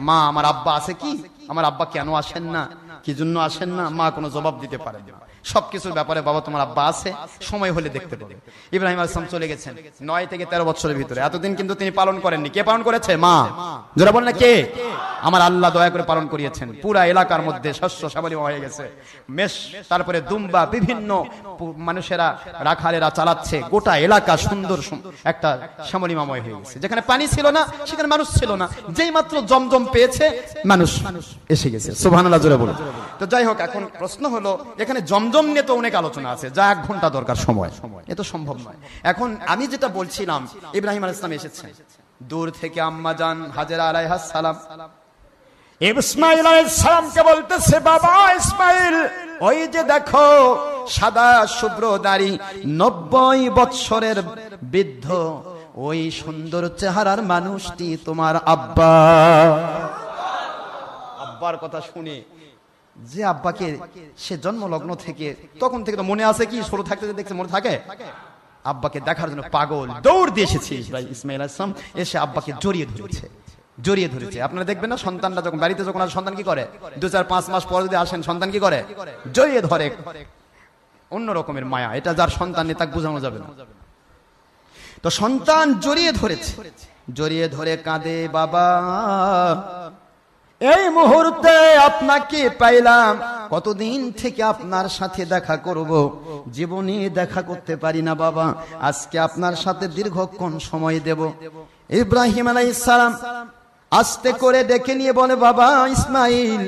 [SPEAKER 1] মা, আমার আব্বা আছে কি? আমার আব্বা কেন আসেন না, কি জন্য আসেন না? মা কোনো জবাব দিতে পারেন না। সবকিছুর ব্যাপারে বাবা তোমার আব্বা আছে, সময় হলে দেখতে পাবে। ইব্রাহিম আলাইহিস সালাম চলে গেছেন 9 থেকে 13 বছরের ভিতরে। এতদিন কিন্তু তিনি পালন করেননি। কে পালন করেছে? মা। যারা বলেন না কে? আমার আল্লাহ দয়া করে পালন করিয়েছেন। পুরা এলাকার মধ্যে শস্য শ্যামলিমা হয়ে গেছে। মেষ, তারপরে দুম্বা, বিভিন্ন মানুষেরা রাখালেরা চালাচ্ছে। গোটা এলাকা সুন্দর একটা শ্যামলিমাময় হয়ে গেছে। যেখানে পানি ছিল না সেখানে মানুষ ছিল না, যেই মাত্র জমজম পেয়েছে মানুষ এসে গেছে। সুবহানাল্লাহ জোরে বলুন। তো যাই হোক, এখন প্রশ্ন হলো এখানে জমজম নিয়ে তো অনেক আলোচনা আছে, যা 1 ঘন্টা দরকার সময়, এ তো সম্ভব নয়। এখন আমি যেটা বলছিলাম, ইব্রাহিম আলাইহিস সালাম এসেছেন দূর থেকে, আম্মা জান হাজেরা আলাইহাস সালাম ইসমাইল আলাইহিস সালামকে বলতেছে, বাবা ইসমাইল, ওই যে দেখো সাদা শুভ্র দাড়ি 90 বৎসরের বৃদ্ধ ওই সুন্দর চেহারার মানুষটি তোমার আব্বা। আব্বার কথা শুনে, যে আব্বাকে সে জন্মলগ্ন থেকে তখন থেকে তো মনে আছে, কি ছোট থাকতে দেখছে মনে থাকে, আব্বাকে দেখার জন্য পাগল দৌড় দিয়ে এসেছে ইসমাইল আলাইহিস সালাম। এসে আব্বাকে জড়িয়ে ধরেছে। আপনারা দেখবেন না, সন্তানরা যখন বাড়িতে যখন আসে, সন্তান কি করে? 2-4-5 মাস পর যদি আসেন, সন্তান কি করে? জড়িয়ে ধরে। অন্য রকমের মায়া, এটা যার সন্তান নেই তাকে বোঝানো যাবে না। তো সন্তান জড়িয়ে ধরে কাঁদে, বাবা এই মুহূর্তে আপনাকে পাইলাম, কতদিন থেকে আপনার সাথে দেখা করব, জীবনে দেখা করতে পারি না বাবা, আজকে আপনার সাথে দীর্ঘক্ষণ সময় দেব। ইব্রাহিম আলাইহিস সালাম আস্তে করে ডেকে নিয়ে বলে, বাবা ইসমাইল,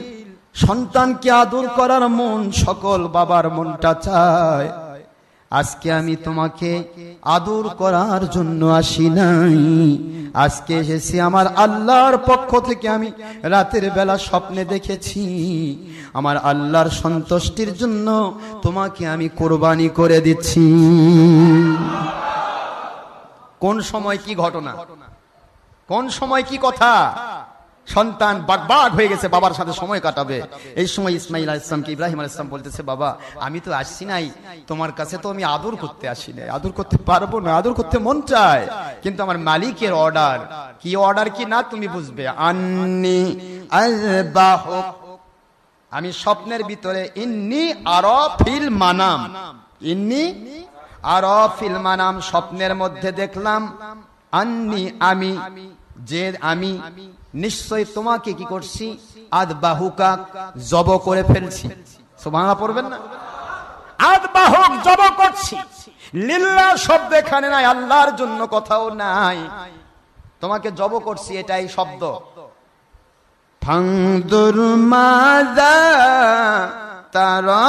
[SPEAKER 1] সন্তানকে আদর করার মন সকল বাবার মনটা চায়। আজকে আমি তোমাকে আদর করার জন্য আসি নাই, আজকে এসেছি আমার আল্লাহর পক্ষ থেকে। আমি রাতের বেলা স্বপ্নে দেখেছি, আমার আল্লাহর সন্তুষ্টির জন্য তোমাকে আমি কোরবানি করে দিচ্ছি। কোন সময় কি ঘটনা, কোন সময় কি কথা? সন্তান বাগবাগ হয়ে গেছে, বাবার সাথে সময় কাটাবে। এই সময় ইসমাইল আলাইহিস সালামকে ইব্রাহিম আলাইহিস সালাম বলতেছে, বাবা আমি তো আসছি নাই তোমার কাছে, তো আমি আদর করতে আসি নাই, আদর করতে পারবো না, আদর করতে মন চায়, কিন্তু আমার মালিকের অর্ডার। কি অর্ডার কি না তুমি বুঝবে। আন্নি আযবাহুক, আমি স্বপ্নের ভিতরে, ইন্নি আরা ফিল মানাম, ইন্নি আরা ফিল মানাম, স্বপ্নের মধ্যে দেখলাম, আন্নি আমি, যে আমি নিশ্চয় তোমাকে কি করছি, আযবাহুকা জব করে ফেলছি। সুবহানাল্লাহ পড়বেন না? আদবাহুক জব করছি, লিল্লাহ শব্দ এখানে নাই, আল্লাহর জন্য কোথাও নাই, তোমাকে জব করছি এটাই শব্দ। ফাংদুর মাযা তারা,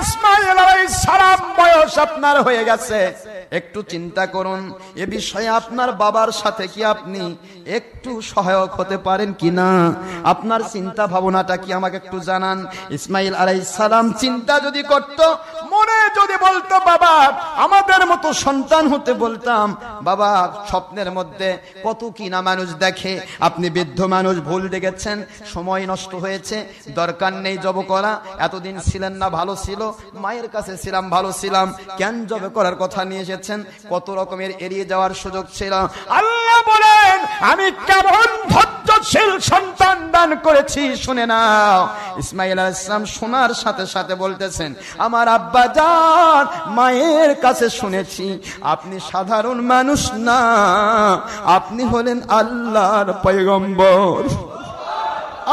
[SPEAKER 1] ইসমাঈল আলাইহিস সালাম বয়স আপনার হয়ে গেছে, একটু চিন্তা করুন এ বিষয়ে আপনার বাবার সাথে কি আপনি একটু সহায়ক হতে পারেন কিনা, আপনার চিন্তা ভাবনাটা কি আমাকে একটু জানান। ইসমাঈল আলাইহিস সালাম চিন্তা যদি করত, মনে যদি বলতো বাবা আমাদের মতো সন্তান হতে, বলতাম বাবা স্বপ্নের মধ্যে কত কিনা মানুষ দেখে, আপনি বৃদ্ধ মানুষ ভুল দেখেছেন, সময় নষ্ট হয়েছে, দরকার নেই জব করা, এতদিন ছিলেন না ভালো ছিল, মায়ের কাছে ছিলাম ভালো ছিলাম, কেন জব করার কথা নিয়ে এসেছেন, কত রকমের এড়িয়ে যাওয়ার সুযোগ ছিল। আল্লাহ বলেন আমি কেমন ধৈর্যশীল সন্তান দান করেছি শুনে নাও। ইসমাঈল আলাইহিস সালাম শোনার সাথে সাথে বলতেছেন আমার আব্বা জান, মায়ের কাছে শুনেছি আপনি সাধারণ মানুষ না, আপনি হলেন আল্লাহর পয়গম্বর,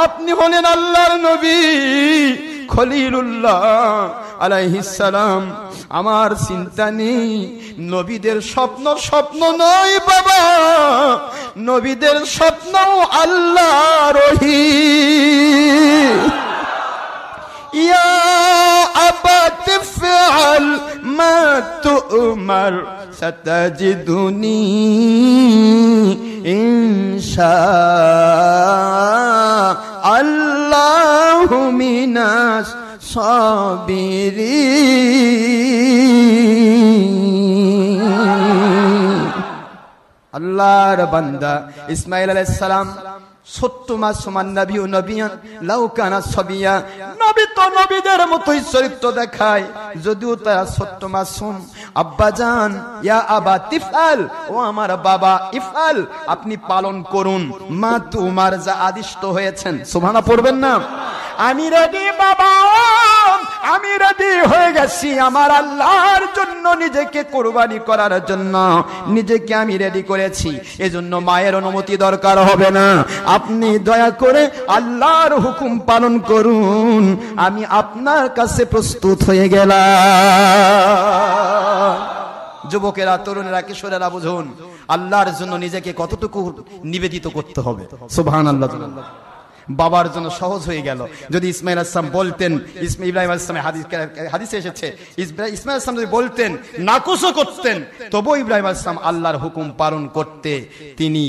[SPEAKER 1] আপনি হলেন আল্লাহর নবী খলিলুল্লাহ আলাইহিস সালাম। আমার চিন্তা নেই, নবীদের স্বপ্ন স্বপ্ন নয় বাবা, নবীদের স্বপ্ন আল্লাহর ওহী। ইয়া আবাতি ফআল মা তু'মার সাতাজিদুনি ইনশাআল্লাহু মিনাস সাবিরিন। আল্লাহর বান্দা ইসমাঈল আলাইহিস সালাম ছোট্ট মাসুমান নবী ও নবিয়ান লাউ কানা সাবিয়া, নবী তো নবীদের মতোই চরিত্র দেখায়, যদিও তারা ছোট্ট মাসুম। আব্বা জান ইয়া আবা তিফআল, ও আমার বাবা ইফআল, আপনি পালন করুন মা তোমার যা আদিষ্ট হয়েছেন। সুবহানাল্লাহ পড়বেন না? আমি রেডি বাবা, আমি রেডি হয়ে গেছি আমার আল্লাহর জন্য, নিজেকে কুরবানি করার জন্য নিজেকে আমি রেডি করেছি, এজন্য মায়ের অনুমতি দরকার হবে না, আপনি দয়া করে আল্লাহর হুকুম পালন করুন, আমি আপনার কাছে প্রস্তুত হয়ে গেলাম। যুবকেরা, তরুণেরা, কিশোরেরা বুঝুন আল্লাহর জন্য নিজেকে কতটুকু নিবেদিত করতে হবে। সুবহানাল্লাহ। বাবার জন্য সহজ হয়ে গেল। যদি ইসমাঈল আলাইহিস সালাম বলতেন, ইব্রাহিম আলাইহিস সালামের হাদিসে এসেছে ইসমাঈল আলাইহিস সালাম যদি বলতেন, নাকশও করতেন, তবু ইব্রাহিম আলাইহিস সালাম আল্লাহর হুকুম পালন করতে তিনি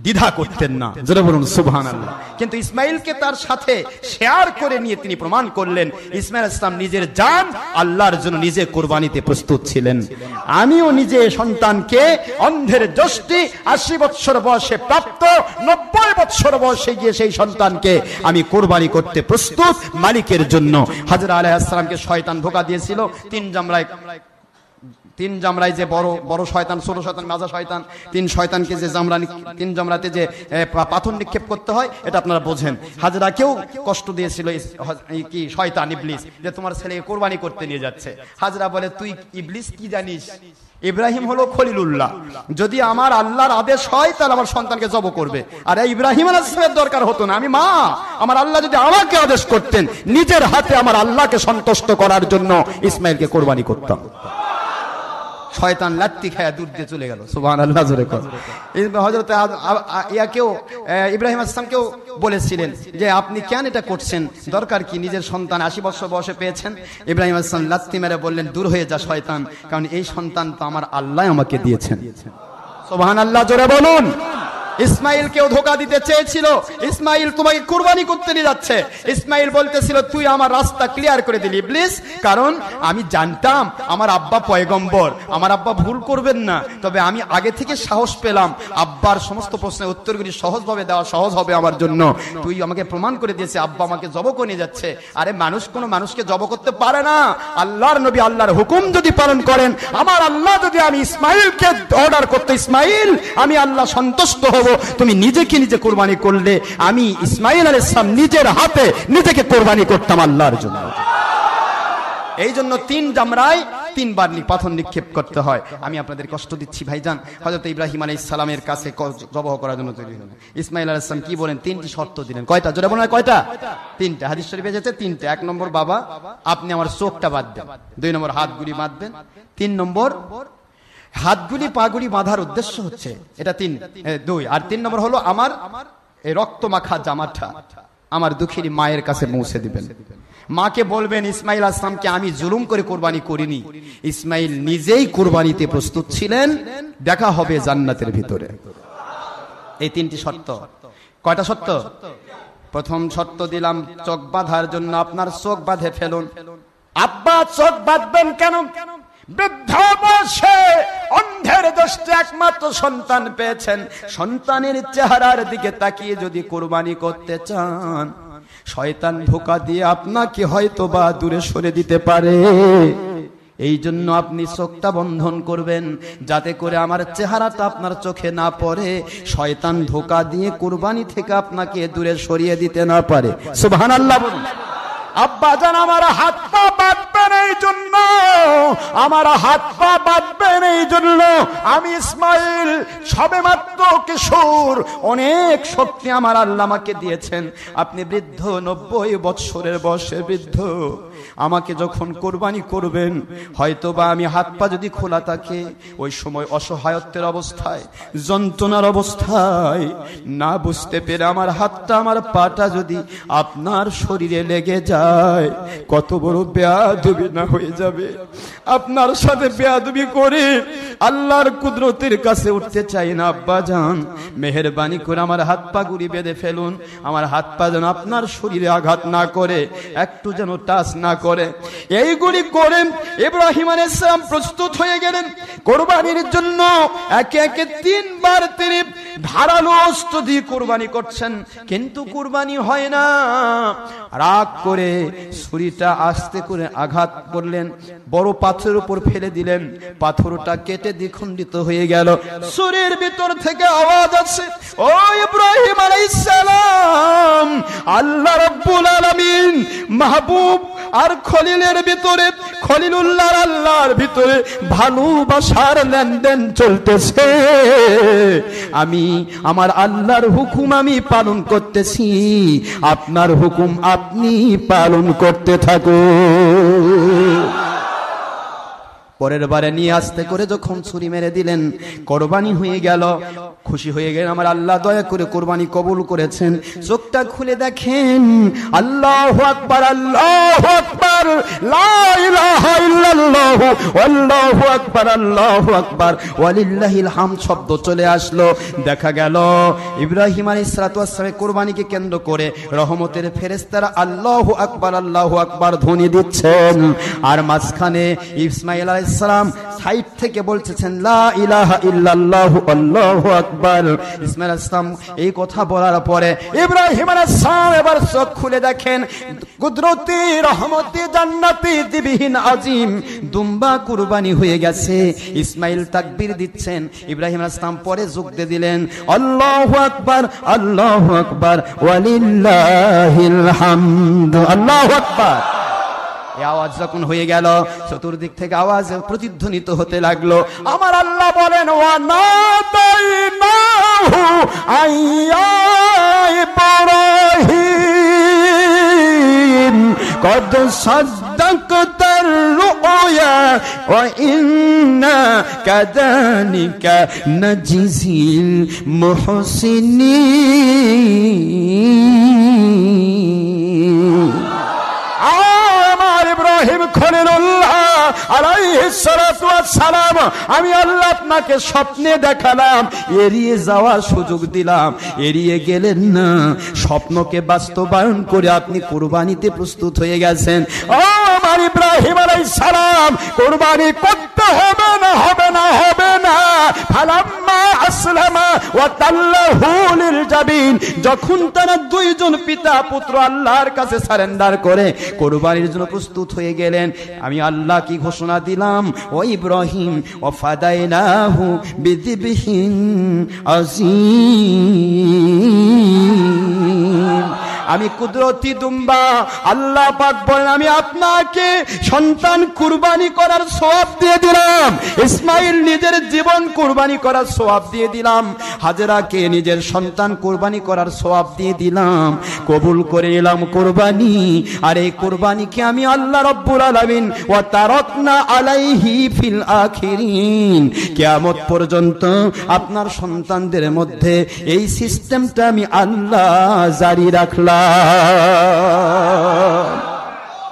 [SPEAKER 1] দ্বিধা করতেন না। জোরে বলুন সুবহানাল্লাহ। কিন্তু ইসমাঈলকে তার সাথে শেয়ার করে নিয়ে তিনি প্রমাণ করলেন ইসমাঈল আলাইহিস সালাম নিজের জান আল্লাহর জন্য নিজে কুরবানিতে প্রস্তুত ছিলেন। আমিও নিজে সন্তানকে অন্ধের যষ্টি 80 বছর বয়সে প্রাপ্ত, 90 বছর বয়সে গিয়ে সেই সন্তানকে আমি কুরবানি করতে প্রস্তুত মালিকের জন্য। হাজরা আলাইহিস সালামকে শয়তান ধোঁকা দিয়েছিল তিন জামরায় যে বড় শয়তান, ছোট শয়তান, মাজা শয়তান, তিন শয়তানকে যে তিন জামরাতে যে পাথর নিক্ষেপ করতে হয়, এটা আপনারা বোঝেন। হাজরাকেও কষ্ট দিয়েছিল কি শয়তান ইবলিস, যে তোমার ছেলেকে কুরবানি করতে নিয়ে যাচ্ছে। হাজরা বলে তুই ইবলিস কি জানিস, ইব্রাহিম হলো খলিলুল্লাহ, যদি আমার আল্লাহর আদেশ হয় তাহলে আমার সন্তানকে জব করবে, আর ইব্রাহিম আলাইহিস সালামের দরকার হতো না, আমি মা, আমার আল্লাহ যদি আমাকে আদেশ করতেন নিজের হাতে আমার আল্লাহকে সন্তুষ্ট করার জন্য ইসমাঈলকে কুরবানি করতাম। শয়তান লাত্তি খায়া দূর দিয়ে চলে গেল। সুবহানাল্লাহ জোরে কর। হযরত ইব্রাহিম আলাইহিস সালামকেও বলেছিলেন যে আপনি কেন এটা করছেন, দরকার কি, নিজের সন্তান 80 বছর বয়সে পেয়েছেন। ইব্রাহিম আলাইহিস সালাম লাত্তি মেরে বললেন দূর হয়ে যা শয়তান, কারণ এই সন্তান তো আমার আল্লাহ আমাকে দিয়েছেন। সুবহানাল্লাহ জোরে বলুন। ইসমাঈলকেও ধোঁকা দিতে চেয়েছিল, ইসমাঈল তোমাকে কুরবানি করতে নিয়ে যাচ্ছে, ইসমাঈল বলতেছিল তুই আমার রাস্তা ক্লিয়ার করে দিলি ইবলিস, কারণ আমি জানতাম আমার আব্বা পয়গম্বর, আমার আব্বা ভুল করবেন না, তবে আমি আগে থেকে সাহস পেলাম আব্বার সমস্ত প্রশ্নের উত্তরগুলি সহজভাবে দেওয়া সহজ হবে আমার জন্য, তুই আমাকে প্রমাণ করে দিয়েছে আব্বা আমাকে জব করে নিয়ে যাচ্ছে। আরে মানুষ কোনো মানুষকে জব করতে পারে না, আল্লাহর নবী আল্লাহর হুকুম যদি পালন করেন, আমার আল্লাহ যদি আমি ইসমাঈলকে অর্ডার করতে, ইসমাঈল আমি আল্লাহ সন্তুষ্ট হব, তুমি নিজেকে নিজে কুরবানি করলে আমি ইসমাঈল আলাইহিস সালাম নিজের হাতে নিজেকে কুরবানি করতাম আল্লাহর জন্য। এই জন্য 3 জামরায় 3 বার পাথর নিক্ষেপ করতে হয়। আমি আপনাদের কষ্ট দিচ্ছি ভাইজান। হযরত ইব্রাহিম আলাইহিস সালামের কাছে জবাহ করার জন্য তৈরি হলেন। ইসমাঈল আলাইহিস সালাম কি বলেন? 3টি শর্ত দিলেন। কয়টা? জোরে বলেন কয়টা? 3টা। হাদিস শরীফে এসেছে 3টা। 1 নম্বর, বাবা আপনি আমার চোখটা বাঁধবেন। 2 নম্বর, হাতগুলি বাঁধবেন। 3 নম্বর, হাতগুলি পাগুলি বাঁধার উদ্দেশ্য হচ্ছে এটা 2। আর 3 নম্বর হলো আমার এই রক্ত মাখা জামাটা আমার দুঃখিনী মায়ের কাছে পৌঁছে দিবেন। মাকে বলবেন ইসমাঈল আলাইহিস সালামকে আমি জুলুম করে কুরবানি করিনি, ইসমাঈল নিজেই কুরবানিতে প্রস্তুত ছিলেন, দেখা হবে জান্নাতের ভিতরে। এই 3টি শর্ত। কয়টা শর্ত? প্রথম শর্ত দিলাম চোখ বাঁধার জন্য, আপনার চোখ বাঁধে ফেলুন। আব্বা চোখ বাঁধবেন কেন? বৃদ্ধ বয়সে অন্ধের দৃষ্টি একমাত্র সন্তান পেয়েছেন, সন্তানের চেহারার দিকে তাকিয়ে যদি কুরবানি করতে চান, শয়তান ধোঁকা দিয়ে আপনাকে হয়তো বা দূরে সরে দিতে পারে। এই জন্য আপনি চোখটা বন্ধন করবেন, যাতে করে আমার চেহারাটা আপনার চোখে না পড়ে, শয়তান ধোঁকা দিয়ে কুরবানি থেকে আপনাকে দূরে সরিয়ে দিতে না পারে। সুবহানাল্লাহ বলুন। আব্বা জান আমার হাত পা বাঁধবেন এই জন্য, আমার হাত পা বাঁধবেন এই জন্য। আমি ইসমাঈল সবেমাত্র কিশোর, অনেক শক্তি আমার আল্লাহ আমাকে দিয়েছেন। আপনি বৃদ্ধ, 90 বৎসরের বয়সে বৃদ্ধ, আমাকে যখন কোরবানি করবেন, হয়তো বা আমি হাত পা যদি খোলা থাকে, ওই সময় অসহায়ত্বের অবস্থায়, যন্ত্রণার অবস্থায় না বুঝতে পেরে আমার হাতটা আমার পাটা যদি আপনার শরীরে লেগে যায়, কত বড় বেয়াদবি না হয়ে যাবে। আপনার সাথে বেয়াদবি করে আল্লাহর কুদরতের কাছে উঠতে চাই না। আব্বা জান মেহেরবানি করে আমার হাত পা গুলি বেঁধে ফেলুন, আমার হাত পা যেন আপনার শরীরে আঘাত না করে, একটু যেন টাচ না করে। এইগুলি করে ইব্রাহিম আলাইহিস সালাম প্রস্তুত হয়ে গেলেন কুরবানির জন্য। একে একে 3 বার তিনি ধারালো অস্ত্র দিয়ে কুরবানি করছেন, কিন্তু কুরবানি হয় না। রাগ করে ছুরিটা আস্তে করে আঘাত করলেন, বড় পাথরের উপর ফেলে দিলেন, পাথরটা কেটে দ্বিখণ্ডিত হয়ে গেল। ছুরির ভিতর থেকে আওয়াজ আসে, ও ইব্রাহিম আলাইহিস সালাম, আল্লাহ রাব্বুল আলামিন মাহবুব আর খলিলের ভিতরে, খলিলুল্লাহর আল্লাহর ভিতরে ভালোবাসার লেনদেন চলতেছে। আমি আমার আল্লাহর হুকুম আমি পালন করতেছি, আপনার হুকুম আপনি পালন করতে থাকুন। পরের বারে নিয়ে আসতে করে যখন ছুরি মেরে দিলেন, কোরবানি হয়ে গেল। খুশি হয়ে গেলেন, আমার আল্লাহ দয়া করে কোরবানি কবুল করেছেন। চোখটা খুলে দেখেন, আল্লাহু আকবার, আল্লাহু আকবার, লা ইলাহা ইল্লাল্লাহ, আল্লাহু আকবার, আল্লাহু আকবার, ওয়ালিল্লাহিল হামদ শব্দ চলে আসলো। দেখা গেল ইব্রাহিম আলাইহিস সালাতু ওয়াস সালামের কোরবানিকে কেন্দ্র করে রহমতের ফেরেশতারা আল্লাহু আকবার, আল্লাহু আকবার ধ্বনি দিচ্ছেন। আর মাঝখানে ইসমাঈল আলাইহিস সালাম সাইড থেকে বলতেছেন লা ইলাহা ইল্লাল্লাহু, আল্লাহু আকবার। ইসমাঈল আলাইহিস সালাম এই কথা বলার পরে ইব্রাহিম আলাইহিস সালাম এবার চোখ খুলে দেখেন, কুদরতি রহমতি জান্নাতি দিবিহীন আজিম দুম্বা কুরবানি হয়ে গেছে। ইসমাঈল তাকবীর দিচ্ছেন, ইব্রাহিম আলাইহিস সালাম পরে যোগ দিয়ে দিলেন আল্লাহু আকবার, আল্লাহু আকবার, ওয়ালিল্লাহিল হামদ, আল্লাহু আকবার। এই আওয়াজ যখন হয়ে গেল, চতুর্দিক থেকে আওয়াজ প্রতিধ্বনিত হতে লাগলো। আমার আল্লাহ বলেন, ওয়া নাদাইনাহু আইয়া ইব্রাহিম কদ সাদ্দাকতার রুয়া ওয়া ইন্না কাযালিকা নাজিজিল মুহসিনিন। ইব্রাহিম খলিলুল্লাহ আলাইহিস সালাতু ওয়াস সালাম, আমি আল্লাহ আপনাকে স্বপ্নে দেখালাম, এড়িয়ে যাওয়ার সুযোগ দিলাম, এড়িয়ে গেলেন না। স্বপ্নকে বাস্তবায়ন করে আপনি কুরবানিতে প্রস্তুত হয়ে গেছেন। ও আমার ইব্রাহিম আলাইহিস সালাম, কুরবানি করতে হবে না, হবে না, হবে না। ফালাম্মা আসলামা ওয়া তাল্লাহু লিল জাবিন, যখন তারা দুইজন পিতা পুত্র আল্লাহর কাছে সারেন্ডার করে কুরবানির জন্য প্রস্তুত হয়ে গেলেন, আমি আল্লাহ কি ঘোষণা দিলাম, ও ইব্রাহিম ওয়াফাদাইনাহু বিযিবহিন আযীম। আমি কুদরতি দুম্বা। আল্লাহ পাক বলেন আমি আপনাকে সন্তান কুরবানি করার সওয়াব দিয়ে দিলাম, ইসমাইল নিজের জীবন কুরবানি করার সওয়াব দিয়ে দিলাম, হাজেরাকে নিজের সন্তান কুরবানি করার সওয়াব দিয়ে দিলাম, কবুল করে নিলাম কুরবানি। আর এই কুরবানিকে আমি আল্লাহ রাব্বুল আলামিন ওয়া তারাকনা আলাইহি ফিল আখিরিন, কিয়ামত পর্যন্ত আপনার সন্তানদের মধ্যে এই সিস্টেমটা আমি আল্লাহ জারি রাখলাম।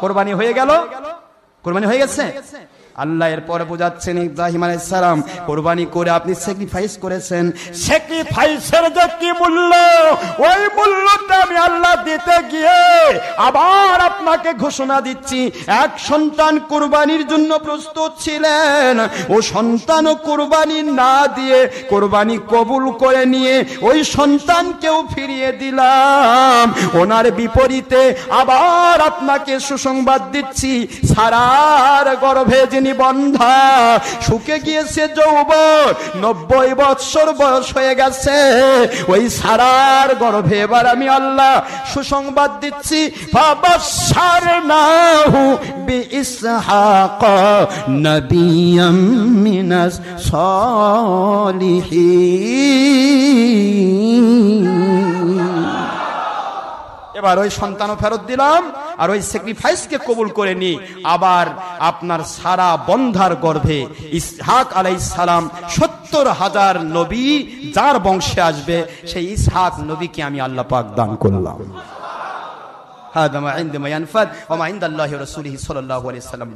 [SPEAKER 1] কুরবানি হয়ে গেল, কুরবানি হয়ে গেছে। আল্লাহ এরপরে বোঝাচ্ছেন ইব্রাহিম আলাইহিস সালাম কুরবানি করে আপনি স্যাক্রিফাইস করেছেন, স্যাক্রিফাইসের যে কি মূল্য, ওই মূল্যটা আমি আল্লাহ দিতে গিয়ে আবার আপনাকে ঘোষণা দিচ্ছি, এক সন্তান কুরবানির জন্য প্রস্তুত ছিলেন, ও সন্তানও কুরবানি না দিয়ে কুরবানি কবুল করে নিয়ে ওই সন্তানকেও ফিরিয়ে দিলাম। ওনার বিপরীতে আবার আপনাকে সুসংবাদ দিচ্ছি, সারার গর্ভে যিনি বন্ধা, শুকে গিয়েছে যৌবন, 90 বৎসর বয়স হয়ে গেছে, ওই সারার গর্ভে এবার আমি আল্লাহ সুসংবাদ দিচ্ছি, ফাবাশশারনাহু বিইসহাক নাবিয়্যাম মিনাস সালিহিন। এবার ওই সন্তানও ফেরত দিলাম, আর ওই স্যাক্রিফাইসকে কবুল করে নি আবার আপনার সারা বন্ধার গর্ভে ইসহাক আলাইহিস সালাম 70,000 নবী যার বংশে আসবে সেই ইসহাক নবীকে আমি আল্লাহ পাক দান করলাম। হাদা মা ইনদা মা ইয়ানফাদ ওয়া মা ইনদাল্লাহি ওয়া রাসূলিহি সাল্লাল্লাহু আলাইহি ওয়াসাল্লাম।